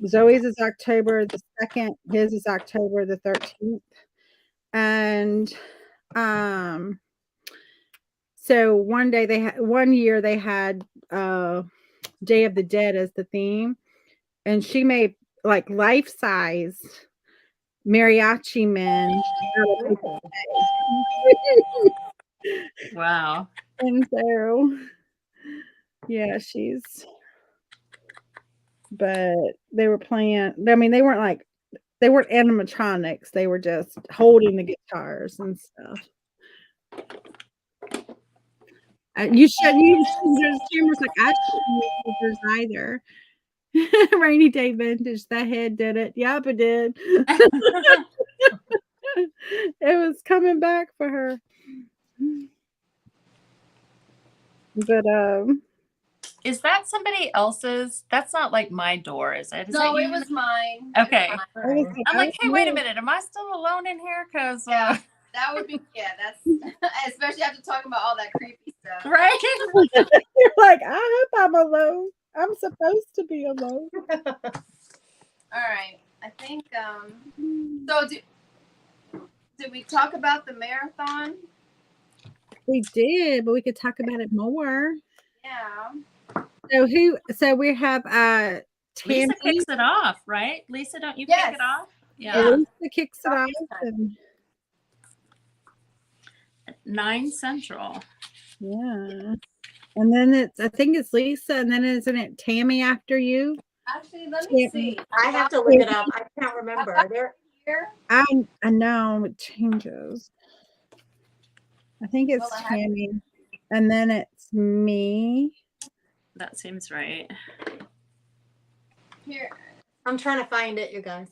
Zoe's is October the 2nd. His is October the 13th. And so one year they had Day of the Dead as the theme, and she made like life size mariachi men out of Ooh. Wow. and so yeah, but they were playing. I mean, they weren't animatronics. They were just holding the guitars and stuff. You shouldn't use those cameras like I shouldn't use yours either. Rainy Day Vintage. That head did it. Yep, it did. It was coming back for her. But Is that somebody else's? That's not like my door, is it? Is no, that it you? was mine. Okay. I was like, I'm I like, hey, don't wait a know. minute. Am I still alone in here? Because Yeah. That would be that's especially after talking about all that creepy stuff. right. You're like, I hope I'm alone. I'm supposed to be alone. All right. I think so did we talk about the marathon? We did, but we could talk about it more. Yeah. So we have Leesa Tammy. kicks it off, right? Leesa, don't you Yes. kick it off? Yeah. Lisa kicks it off. And, 9 Central. yeah. And then I think it's Lisa, and then isn't it Tammy after you? Actually, let me Tammy. see. I have to look it up. I can't remember. got There. here. I know it changes. I think it's Well, I have- Tammy, and then it's me. That seems right. Here. I'm trying to find it, you guys.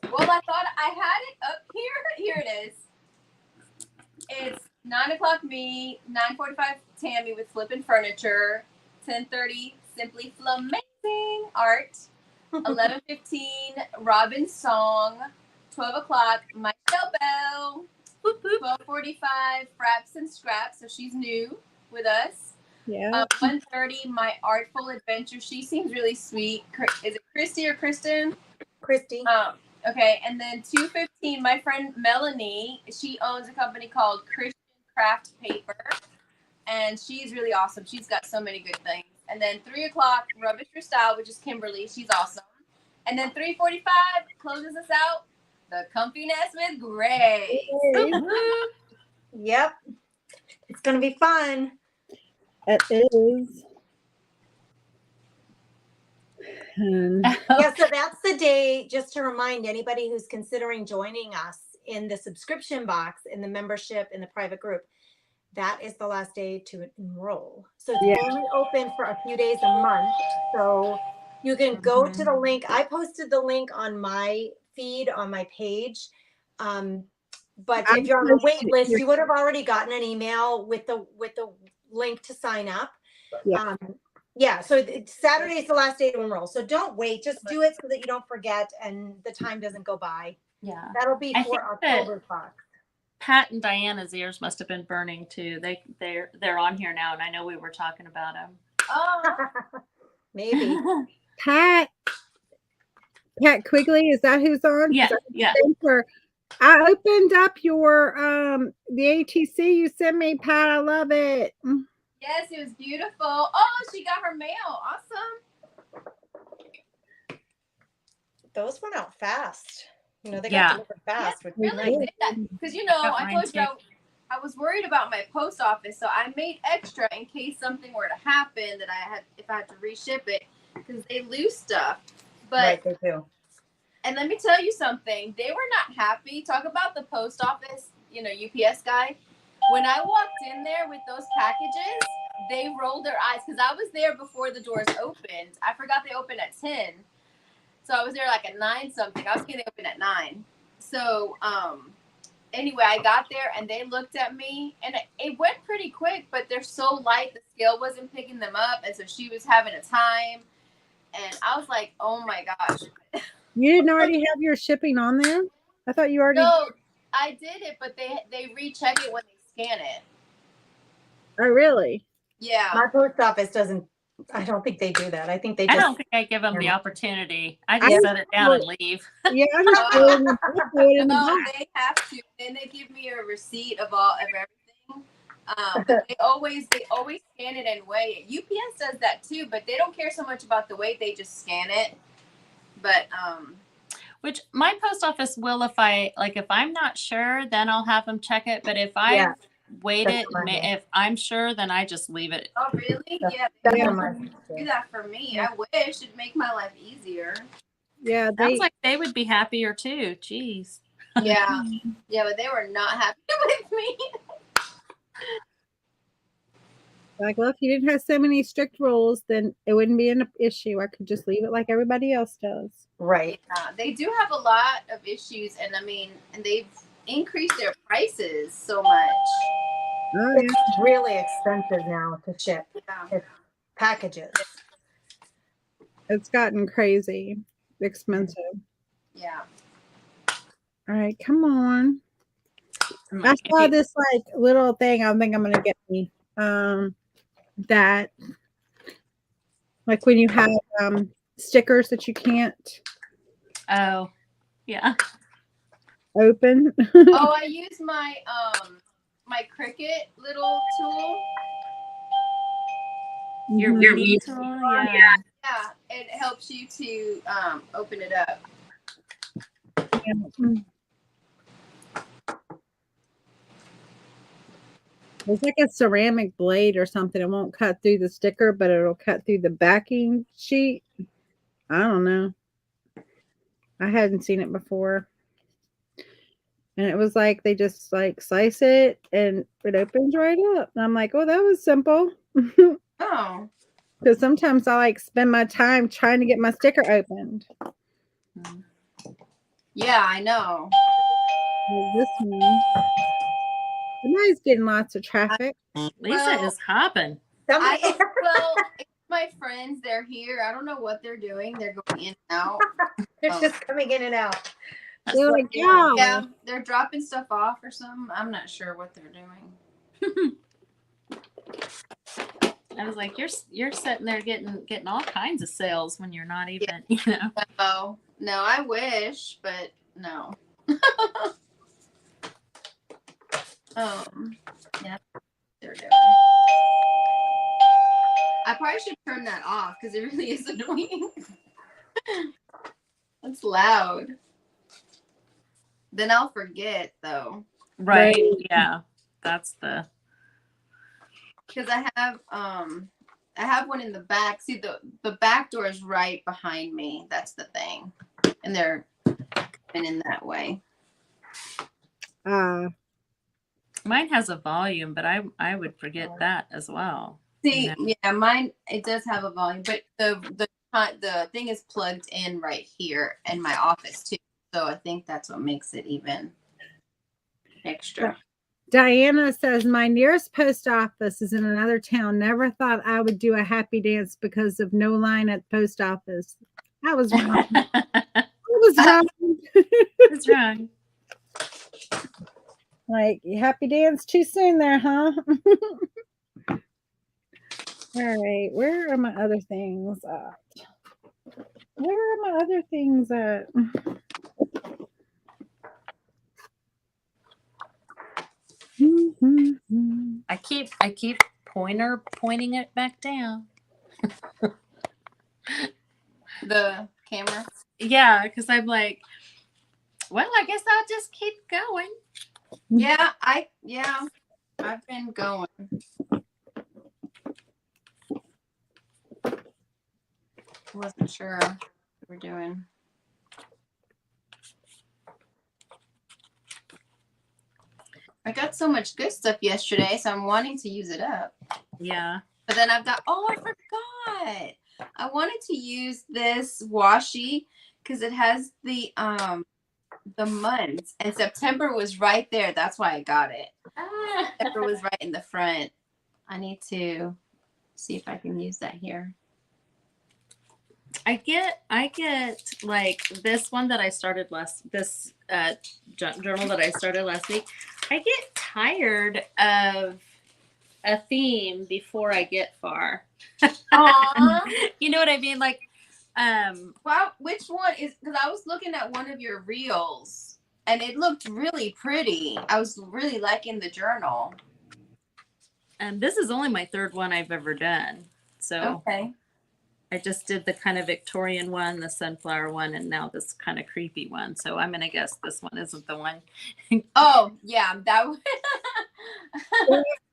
Well, I thought I had it up here. Here it is. It's 9:00 me, 9:45 Tammy with Flippin' Furniture, 10:30 Simply Flamazing Art, 11:15 Robin's Song, 12:00 Michelle Bell, 12:45 Fraps and Scraps, so she's new with us. Yeah. 1:30 My Artful Adventure. She seems really sweet. Is it Christy or Kristen? Christy. Okay, and then 2:15, my friend Melanie, she owns a company called Christian Craft Paper, and she's really awesome. She's got so many good things. And then 3:00, Rubbish Your Style, which is Kimberly. She's awesome. And then 3:45 closes us out, The Comfiness with Grace. Yep. It's going to be fun. It is. Yeah, so that's the day, just to remind anybody who's considering joining us in the subscription box, in the membership, in the private group, that is the last day to enroll. So it's only open for a few days a month. So you can go to the link. I posted the link on my feed, on my page. But if you're on the wait list, you would have already gotten an email with the link to sign up. Yeah. Yeah, so Saturday is the last day to enroll. So don't wait. Just do it so that you don't forget and the time doesn't go by. Yeah. That'll be I for think that October 5th. Pat and Diana's ears must have been burning too. They're on here now, and I know we were talking about them. Oh, Maybe. Pat Quigley, is that who's on? Yeah, yeah. I opened up your the ATC you sent me, Pat. I love it. yes, it was beautiful. Oh, she got her mail. Awesome. Those went out fast. You know, they Yeah. got delivered fast. Yes, which is really nice. did that. Because, you know, Got I mine told you too. I was worried about my post office, so I made extra in case something were to happen that if I had to reship it, because they lose stuff. But Right, they do. and let me tell you something, they were not happy. Talk about the post office, you know, UPS guy. When I walked in there with those packages, they rolled their eyes because I was there before the doors opened. I forgot they opened at 10. So I was there like at 9 something. I was getting open at 9. So anyway, I got there and they looked at me and it went pretty quick, but they're so light the scale wasn't picking them up, and so she was having a time, and I was like, oh my gosh. You didn't already have your shipping on there? I thought you already. No, I did it, but they recheck it when they scan it. Oh, really? Yeah. My post office doesn't. I don't think they do that. I think they I just. don't think I give them the Yeah. opportunity. I I just set it down and just- leave. Yeah, I just throw it in the, I throw it in the No, box. they have to. Then they give me a receipt of everything. But they always scan it and weigh it. UPS does that too, but they don't care so much about the weight. They just scan it. But Which my post office will, if I'm not sure, then I'll have them check it. But if I Yeah, wait that's it, fine. if I'm sure, then I just leave it. oh really? Yeah, That's they what don't mine do is. that for me. Yeah. I wish it'd make my life easier. Yeah, Sounds like they would be happier too. Jeez. Yeah, yeah, but they were not happy with me. like, well, if you didn't have so many strict rules, then it wouldn't be an issue. I could just leave it like everybody else does. Right. They do have a lot of issues, and and they've increased their prices so much. Oh, It's really expensive now to ship Yeah. packages. it's gotten crazy expensive. Yeah. All right, come on. I'm I like, if saw you- this like little thing. I think I'm gonna get me that like when you have stickers that you can't Oh, yeah. open. Oh, I use my my Cricut little tool. Your Mhm. reading tool, yeah. Yeah, it helps you to open it up. Yeah. It's like a ceramic blade or something. It won't cut through the sticker, but it'll cut through the backing sheet. I don't know. I hadn't seen it before. And it was like they just like slice it and it opens right up. And I'm like, oh, that was simple. Oh. Because sometimes I like spend my time trying to get my sticker opened. Yeah, I know. Like this one. Somebody's getting lots of traffic. Leesa Well, is hopping. It's my friends. They're here. I don't know what they're doing. They're going in and out. It's just coming in and out. They're like, yeah. Yeah, they're dropping stuff off or something. I'm not sure what they're doing. I was like, you're sitting there getting all kinds of sales when you're not even, Oh, no, I wish, but no. Yeah, they're doing. I probably should turn that off because it really is annoying. It's loud. Then I'll forget though. Right. Yeah. That's the. Because I have one in the back. See, the back door is right behind me. That's the thing. And they're coming in that way. Mine has a volume, but I would forget that as well. See, yeah, mine, it does have a volume, but the thing is plugged in right here in my office too. So I think that's what makes it even extra. Diana says, my nearest post office is in another town. Never thought I would do a happy dance because of no line at the post office. I was wrong. I was wrong. That's wrong. Like, happy dance too soon there, huh? All right, where are my other things at? Where are my other things at? I keep pointing it back down. The camera. Yeah, because I'm like, well, I guess I'll just keep going. Yeah, I've been going. Wasn't sure what we're doing. I got so much good stuff yesterday, so I'm wanting to use it up. Yeah. But then I forgot. I wanted to use this washi because it has the months, and September was right there. That's why I got it. September was right in the front. I need to see if I can use that here. I get like this one that I started this journal that I started last week. I get tired of a theme before I get far. Aww. You know what I mean? Like, Wow, which one is? Because I was looking at one of your reels, and it looked really pretty. I was really liking the journal. and this is only my third one I've ever done. So Okay. I just did the kind of Victorian one, the sunflower one, and now this kind of creepy one. So I'm gonna guess this one isn't the one. Oh yeah, that.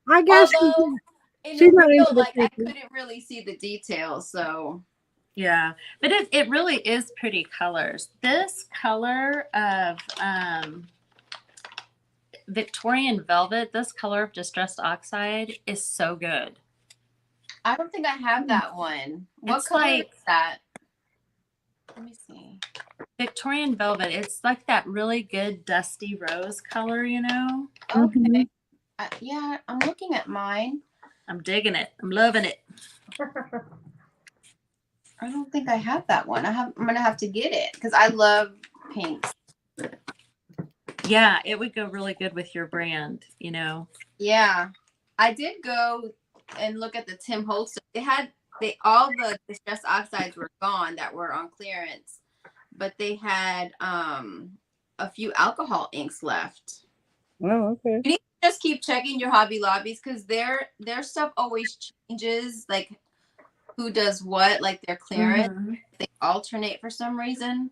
I guess Although in she's the not reel, into the like I creepy. couldn't really see the details, so. Yeah, but it really is pretty colors. This color of Victorian velvet, this color of distressed oxide is so good. I don't think I have that one. What It's color like is that? Let me see. Victorian velvet. It's like that really good dusty rose color, you know? Okay. Mhm. Yeah, I'm looking at mine. I'm digging it. I'm loving it. I don't think I have that one. I'm gonna have to get it because I love pinks. Yeah, it would go really good with your brand, you know? Yeah, I did go and look at the Tim Holtz. All the distressed oxides were gone that were on clearance, but they had a few alcohol inks left. Oh, okay. You need to just keep checking your Hobby Lobbies because their stuff always changes, like who does what, like their clearance. Mhm. They alternate for some reason.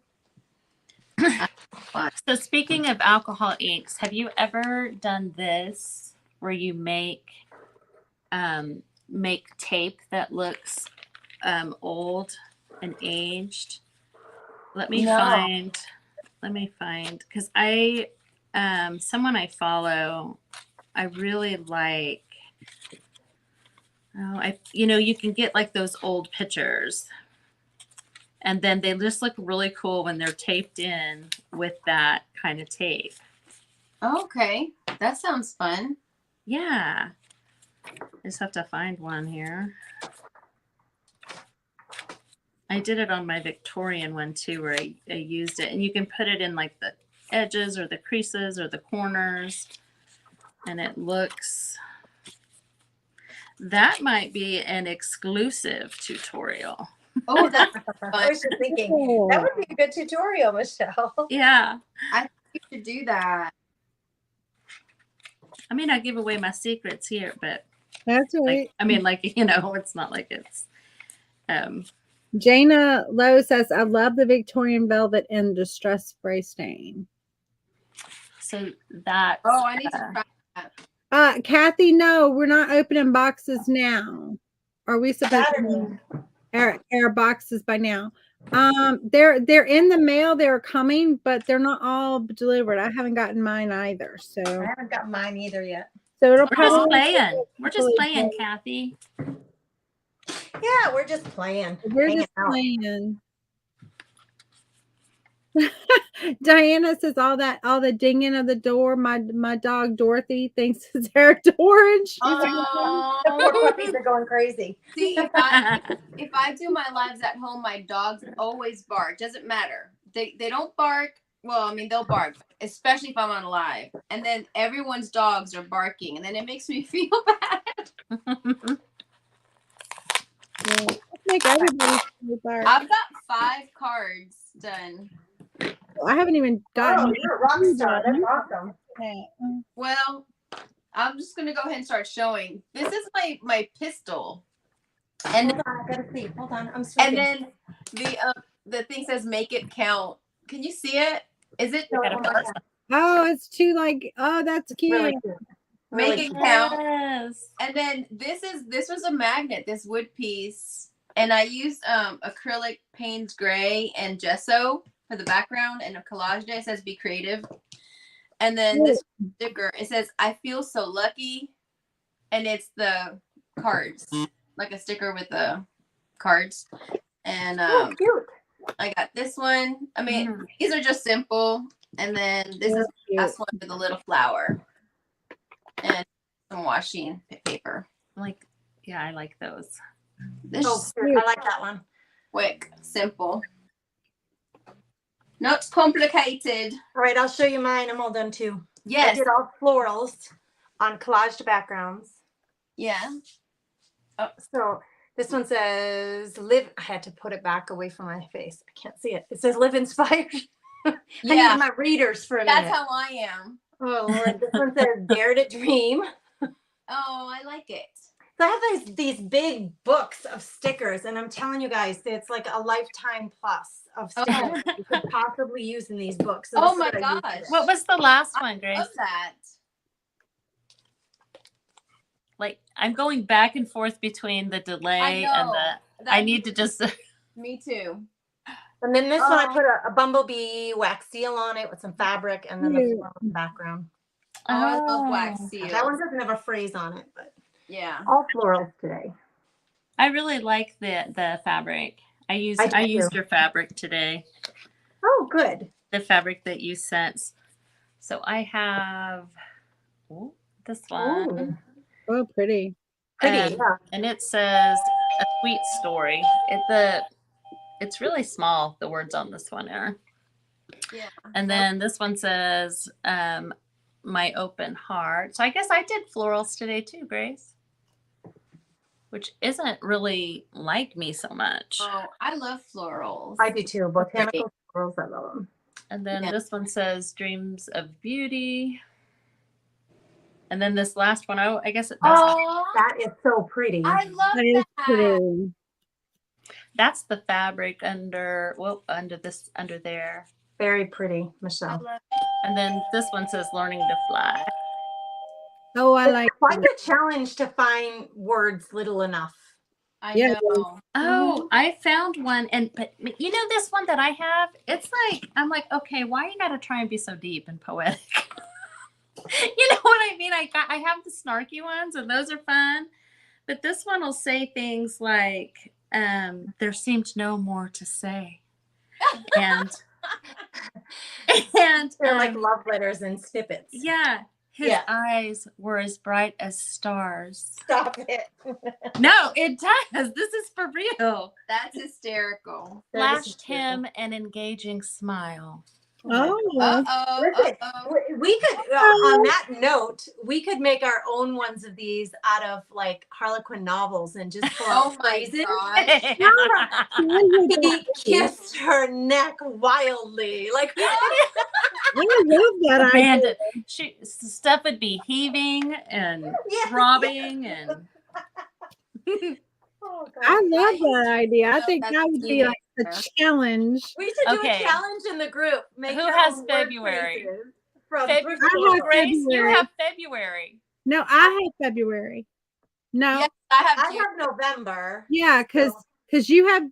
So speaking of alcohol inks, have you ever done this where you make tape that looks old and aged? Let me No. find because I someone I follow, I really like. Oh, you can get like those old pictures, and then they just look really cool when they're taped in with that kind of tape. Okay, that sounds fun. Yeah, I just have to find one here. I did it on my Victorian one too, where I used it, and you can put it in like the edges or the creases or the corners, and it looks. That might be an exclusive tutorial. Oh, that's I was just thinking that would be a good tutorial, Michelle. Yeah. I think you should do that. I mean, I give away my secrets here, but That's right. it's not like it's Jana Lowe says, I love the Victorian velvet and distress spray stain. so that. Oh, I need to try that. Kathy, no, we're not opening boxes now. Are we supposed to our boxes by now? They're in the mail. They're coming, but they're not all delivered. I haven't gotten mine either. I So haven't got mine either yet. it'll We're just probably playing. We're just playing, Kathy. Yeah, we're just playing. We're hanging just out. playing. Diana says all the dinging of the door. My dog Dorothy thinks it's her door, and she's Oh. The poor puppies are going crazy. See, if I do my lives at home, my dogs always bark. Doesn't matter. They don't bark. Well, I mean, they'll bark, especially if I'm on live. And then everyone's dogs are barking, and then it makes me feel bad. make everybody feel bad. I've got 5 cards done. I haven't even gotten. Oh, you're a rock star. That's awesome. Well, I'm just gonna go ahead and start showing. This is my pistol, and Hold on, I gotta see. Hold on, I'm and sweeping. then the thing says "Make it count." Can you see it? Is it? Oh, it's too that's cute. Really cute. Make Really it cute. count. Yes. And then this was a magnet, this wood piece, and I used acrylic Payne's gray and gesso for the background, and a collage day. It says "Be creative," and then this sticker, it says "I feel so lucky," and it's the cards, like a sticker with the cards. And Oh, cute. I got this one. I mean, these are just simple, and then this is the last one with a little flower and some washing paper. I like those. This Oh, cute. I like that one. Quick, simple. Not complicated. All right, I'll show you mine. I'm all done too. I Yes. did all florals on collaged backgrounds. Yeah. So this one says live. I had to put it back away from my face. I can't see it. It says live inspired. I Yeah. need my readers for a That's minute. how I am. Oh Lord, this one says dare to dream. Oh, I like it. So I have these big books of stickers, and I'm telling you guys, it's like a lifetime plus of stickers that you could possibly use in these books. So Oh this is my what I use gosh. today. What was the last I one, Grace? love that. Like, I'm going back and forth between the delay and the. I need to just. Me too. And then this one, I Oh. put a bumblebee wax seal on it with some fabric, and then the Cute. floral in the background. Oh, I love wax seals. That one doesn't have a phrase on it, but Yeah. all florals today. I really like the fabric. I used I do used too. your fabric today. Oh, good. The fabric that you sent. So I have this one. Ooh, Oh, pretty. pretty. And, Yeah. and it says a sweet story. It's really small, the words on this one are. Yeah. And then this one says my open heart. So I guess I did florals today too, Grace. Which isn't really like me so much. Oh, I love florals. I do too. Botanical florals, I love them. And then Yeah. this one says dreams of beauty. And then this last one, I guess it does. Oh, That is so pretty. I love That is that. pretty. That's the fabric under there. Very pretty, I Michelle. love And then this one says learning to fly. Oh, I like It's quite a challenge to find words little enough. I Yeah, know. Oh, I found one, but you know this one that I have. It's like I'm like, okay, why you gotta try and be so deep and poetic? You know what I mean? I have the snarky ones, and those are fun. But this one will say things like, "There seemed no more to say," and They're like love letters and snippets. yeah, his Yeah. eyes were as bright as stars. Stop it. No, it does. This is for real. That's hysterical. Flashed him an engaging smile. Oh, Uh-oh. Listen, Uh-oh. we could, on that note, we could make our own ones of these out of like Harlequin novels and just pull out Oh my phrases. gosh. He kissed her neck wildly. Like, I love that idea. Amanda, stuff would be heaving and Yes. throbbing and oh, God. I love that idea. I No, think that's that would be like a teenager. challenge. We should do Okay. a challenge in the group. Make Who your has own word February? phrases from February. thrift I stores. have Grace, you February. have February. No, I have February. No, Yes, I have I June. have November. yeah, because you have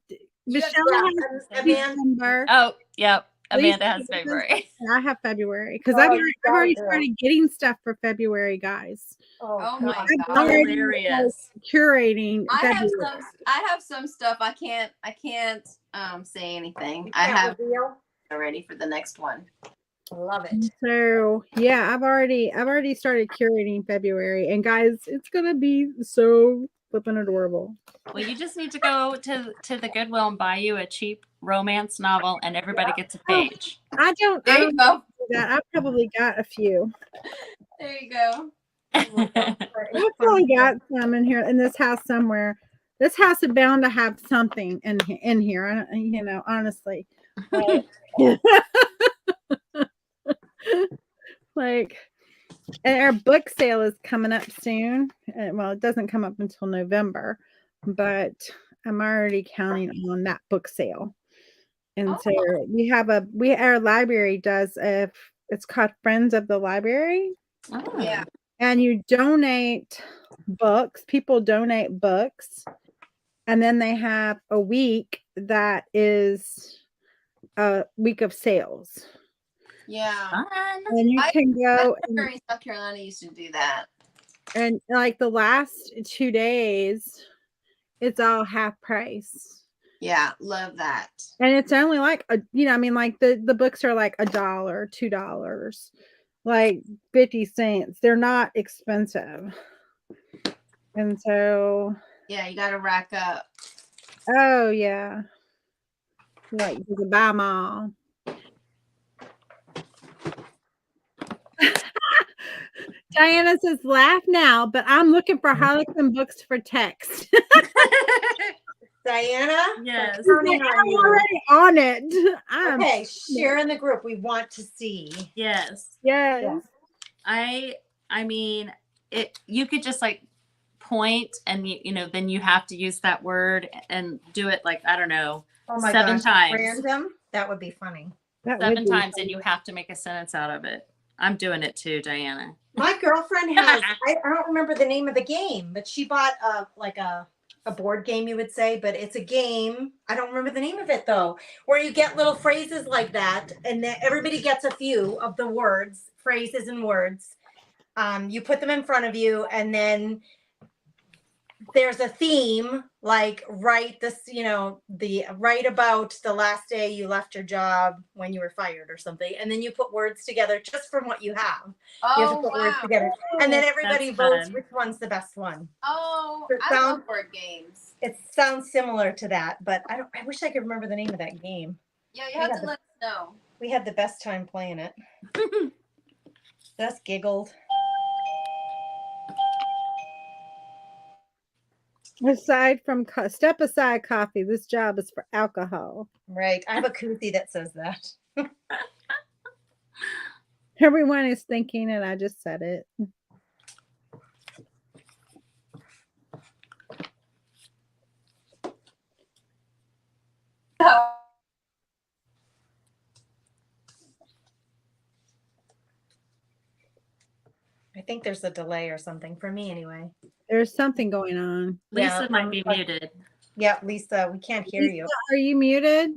You have- Michelle Yeah, has and Amanda. December. Oh, yep. Amanda Leesa has February. I have February because Oh, I've you already gotta do it. started getting stuff for February, guys. Oh God. my I've God. already Hilarious. curating February. I have some stuff I can't say anything. You I can't have reveal? already for the next one. I love it. So yeah, I've already started curating February, and guys, it's gonna be so flippin' adorable. Well, you just need to go to the Goodwill and buy you a cheap romance novel, and everybody gets a page. I don't There you go. do that. I've probably got a few. There you go. I've probably got some in here in this house somewhere. This house is bound to have something in here. I don't, you know, honestly, like, and our book sale is coming up soon. Well, it doesn't come up until November, but I'm already counting on that book sale. And so our library does it's called Friends of the Library. Oh. Yeah. And you donate books. People donate books. And then they have a week that is a week of sales. Yeah. Fun. And you can go In South Carolina used to do that. and like the last 2 days, it's all half price. Yeah, love that. And it's only like like the books are like $1, $2, like 50 cents. They're not expensive. And so Yeah, you got to rack up. oh yeah. Like, goodbye, Mom. Diana says, laugh now, but I'm looking for Harlequin books for text. Diana, Yes. we're counting I'm on you. already on it. Okay, share in the group. We want to see. Yes. Yes. Yeah. I mean, you could just like point and then you have to use that word and do it like, I don't know, Oh my 7 gosh, times. random. That would be funny. That would 7 be times funny. and you have to make a sentence out of it. I'm doing it too, Diana. My girlfriend has, I don't remember the name of the game, but she bought a board game, you would say, but it's a game. I don't remember the name of it though, where you get little phrases like that, and then everybody gets a few of the words, phrases and words. You put them in front of you, and then there's a theme, like write about the last day you left your job when you were fired or something, and then you put words together just from what you have. You have to Oh, put words wow. together, and then everybody That's votes fun. which one's the best one. Oh, It I sounds- love board games. It sounds similar to that, but I wish I could remember the name of that game. Yeah, you have to let us know. We had the best time playing it. Just giggled. Aside from step aside coffee, this job is for alcohol. Right. I have a koozie that says that. Everyone is thinking it. I just said it. I think there's a delay or something for me anyway. There's something going on. Lisa Yeah, might be muted. Yeah, Lisa, we can't hear you. Lisa, are you muted?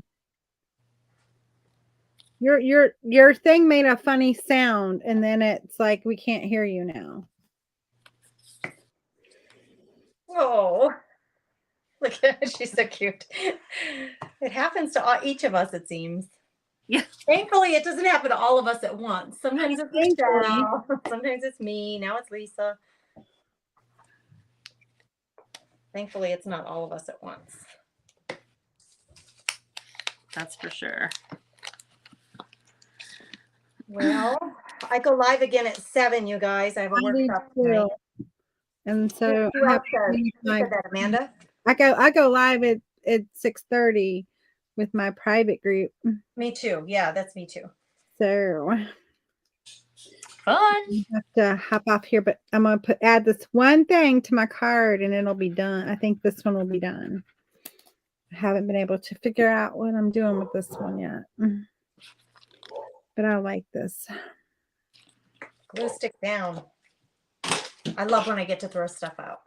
Your thing made a funny sound, and then it's like we can't hear you now. Oh, look at her. She's so cute. It happens to each of us, it seems. Yeah. Thankfully, it doesn't happen to all of us at once. Sometimes it's Thankfully. Michelle. Sometimes it's me. Now it's Lisa. Thankfully, it's not all of us at once. That's for sure. Well, I go live again at 7, you guys. I have a I do workshop too. tonight. And so Who I have else said? to use Who my- said that, Amanda? I go live at 6:30 with my private group. Me too. Yeah, that's me too. So Fun. I have to hop off here, but I'm gonna add this one thing to my card and it'll be done. I think this one will be done. I haven't been able to figure out what I'm doing with this one yet. But I like this. Glue stick down. I love when I get to throw stuff out.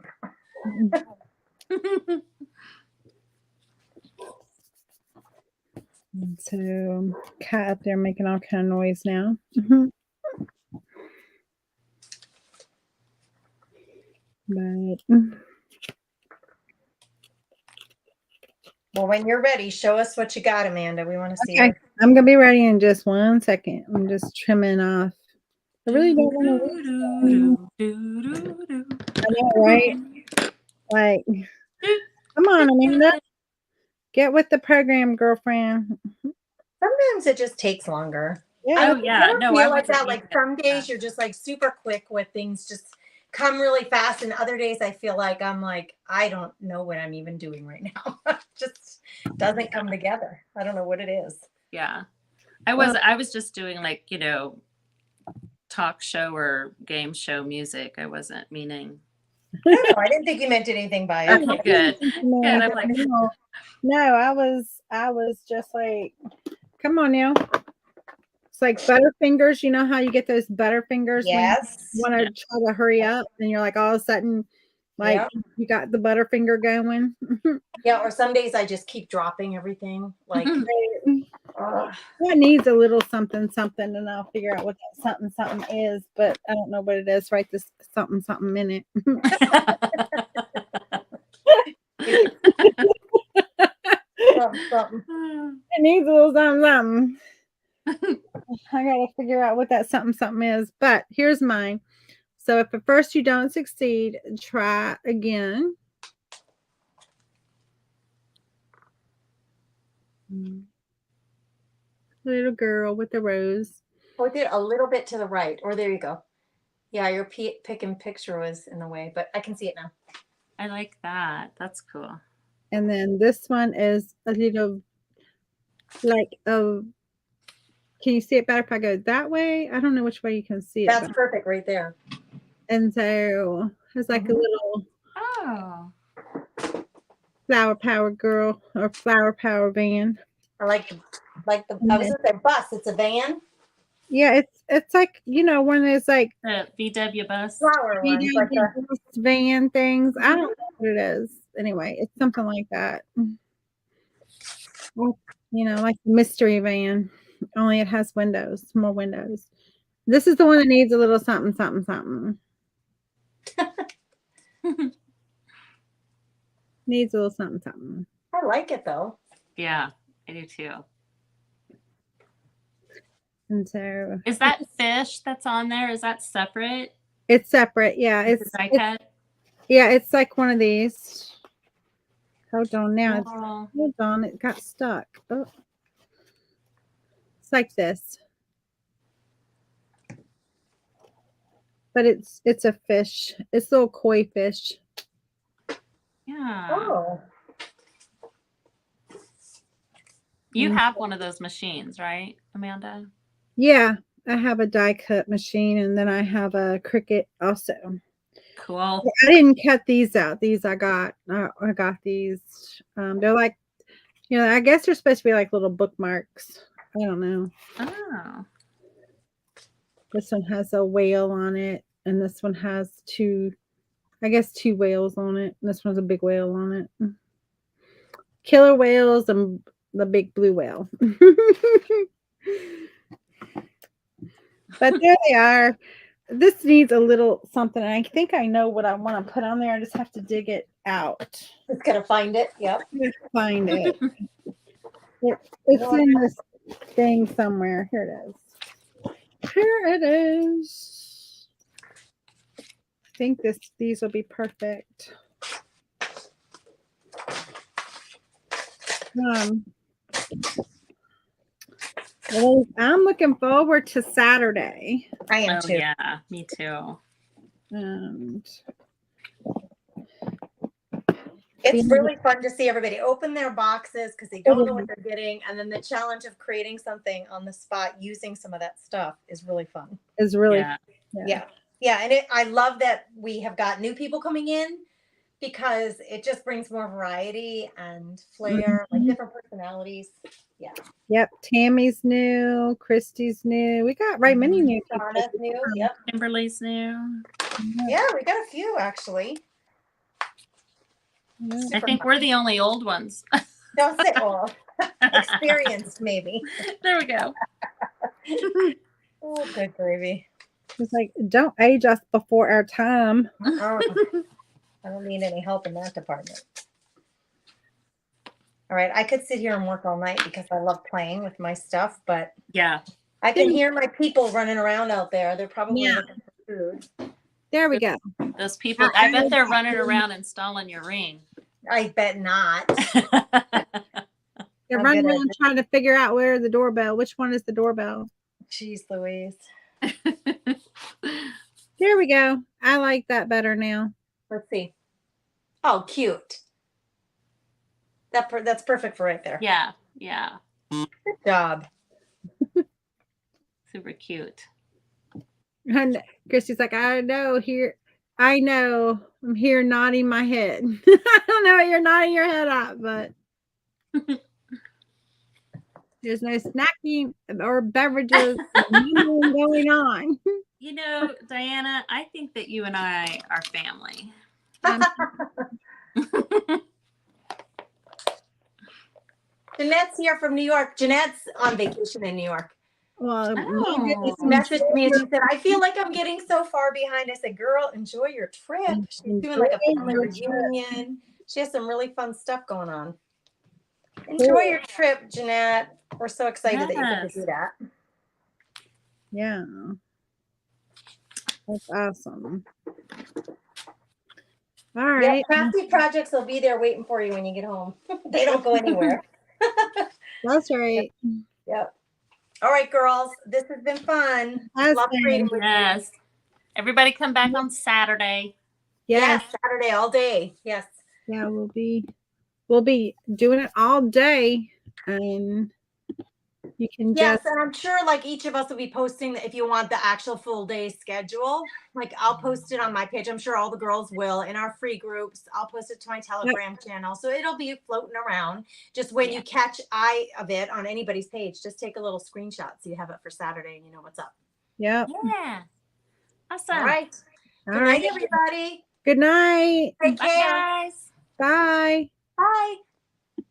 And so cat up there making all kind of noise now. But Well, when you're ready, show us what you got, Amanda. We want to see okay, it. I'm gonna be ready in just 1 second. I'm just trimming off. I really don't want to. I know, right? Like, come on, Amanda. Get with the program, girlfriend. Sometimes it just takes longer. Yeah. Oh yeah, I no, feel I like wasn't that. Like either. some days you're just like super quick with things, just come really fast, and other days I feel like I'm like I don't know what I'm even doing right now. Just doesn't come together. I don't know what it is. Yeah, I was just doing like talk show or game show music. I wasn't meaning. No, I didn't think you meant anything by it. Okay, good. Man, I'm like- no, I was just like, come on now. It's like Butterfingers. You know how you get those Butterfingers Yes. when you want to try to hurry up, and you're like all of a sudden, like Yeah. you got the Butterfinger going. Yeah. Or some days I just keep dropping everything. Like, ugh. That needs a little something, and I'll figure out what that something is, but I don't know what it is. Write this something in it. Something. It needs a little something. I gotta figure out what that something is. But here's mine. So if at first you don't succeed, try again. little girl with the rose. Oh, did a little bit to the right. Or there you go. Yeah, your pick and picture was in the way, but I can see it now. I like that. That's cool. And then this one is a little like a. Can you see it better if I go that way? I don't know which way you can see it. That's perfect right there. And so it's like a little Oh. flower power girl or flower power van. I like the I was gonna say bus. It's a van. Yeah, it's like, you know, one of those like The VW bus. Flower ones, like the van things. I don't know what it is. Anyway, it's something like that. Well, you know, like the mystery van. Only it has windows, more windows. This is the one that needs a little something, something, something. Needs a little something, something. I like it though. Yeah, I do too. And so Is that fish that's on there? Is that separate? it's separate. Yeah, It's die cut. yeah, it's like one of these. Hold on now. Oh. Hold on, it got stuck. Oh. It's like this. But it's a fish. It's a little koi fish. Yeah. Oh. You have one of those machines, right, Amanda? Yeah, I have a die cut machine, and then I have a Cricut also. Cool. I didn't cut these out. These I got these. They're like, you know, I guess they're supposed to be like little bookmarks. I don't know. Oh. This one has a whale on it, and this one has two whales on it. And this one's a big whale on it. Killer whales and the big blue whale. But there they are. This needs a little something. I think I know what I want to put on there. I just have to dig it out. Just gotta find it. Yep. Find it. It's in this thing somewhere. Here it is. Here it is. I think these will be perfect. Well, I'm looking forward to Saturday. I am Oh, too. yeah, me too. And It's really fun to see everybody open their boxes because they don't know what they're getting. And then the challenge of creating something on the spot using some of that stuff is really fun. it's really Yeah. And I love that we have got new people coming in because it just brings more variety and flair, like different personalities. Yeah. Yep. Tammy's new. Christy's new. We got many new people. Donna's new. Yep. Kimberly's new. Yeah, we got a few actually. I think we're the only old ones. Don't say all. Experienced, maybe. There we go. Oh, good gravy. It's like, don't age us before our time. Oh, I don't need any help in that department. All right, I could sit here and work all night because I love playing with my stuff, but Yeah. I can hear my people running around out there. They're probably looking for food. There we go. Those people, I bet they're running around installing your ring. I bet not. They're I'm running gonna- around trying to figure out where the doorbell. Which one is the doorbell? Jeez Louise. There we go. I like that better now. Let's see. Oh, cute. That's perfect for right there. Yeah. Yeah. Good job. Super cute. And Christy's like, I know. I'm here nodding my head. I don't know what you're nodding your head at, but there's no snacking or beverages going on. You know, Diana, I think that you and I are family. Jeanette's here from New York. Jeanette's on vacation in New York. Well, She messaged me and she said, I feel like I'm getting so far behind. I said, girl, enjoy your trip. She's doing like a family reunion. She has some really fun stuff going on. Enjoy your trip, Jeanette. We're so excited that you get to do that. Yeah. That's awesome. All right. Yeah, crafty projects will be there waiting for you when you get home. They don't go anywhere. That's right. Yep. All right, girls, this has been fun. Has Love been. reading with you. Yes. Everybody come back on Saturday. Yes. Yes, Saturday all day. Yes. Yeah, we'll be doing it all day, and you can Yes, just and I'm sure like each of us will be posting if you want the actual full day schedule. Like I'll post it on my page. I'm sure all the girls will in our free groups. I'll post it to my Telegram channel. So it'll be floating around. Just when you catch eye of it on anybody's page, just take a little screenshot so you have it for Saturday and you know what's up. Yep. Yeah. Awesome. All right. All Good right. night, everybody. Good night. Take Bye, care. guys. Bye. Bye.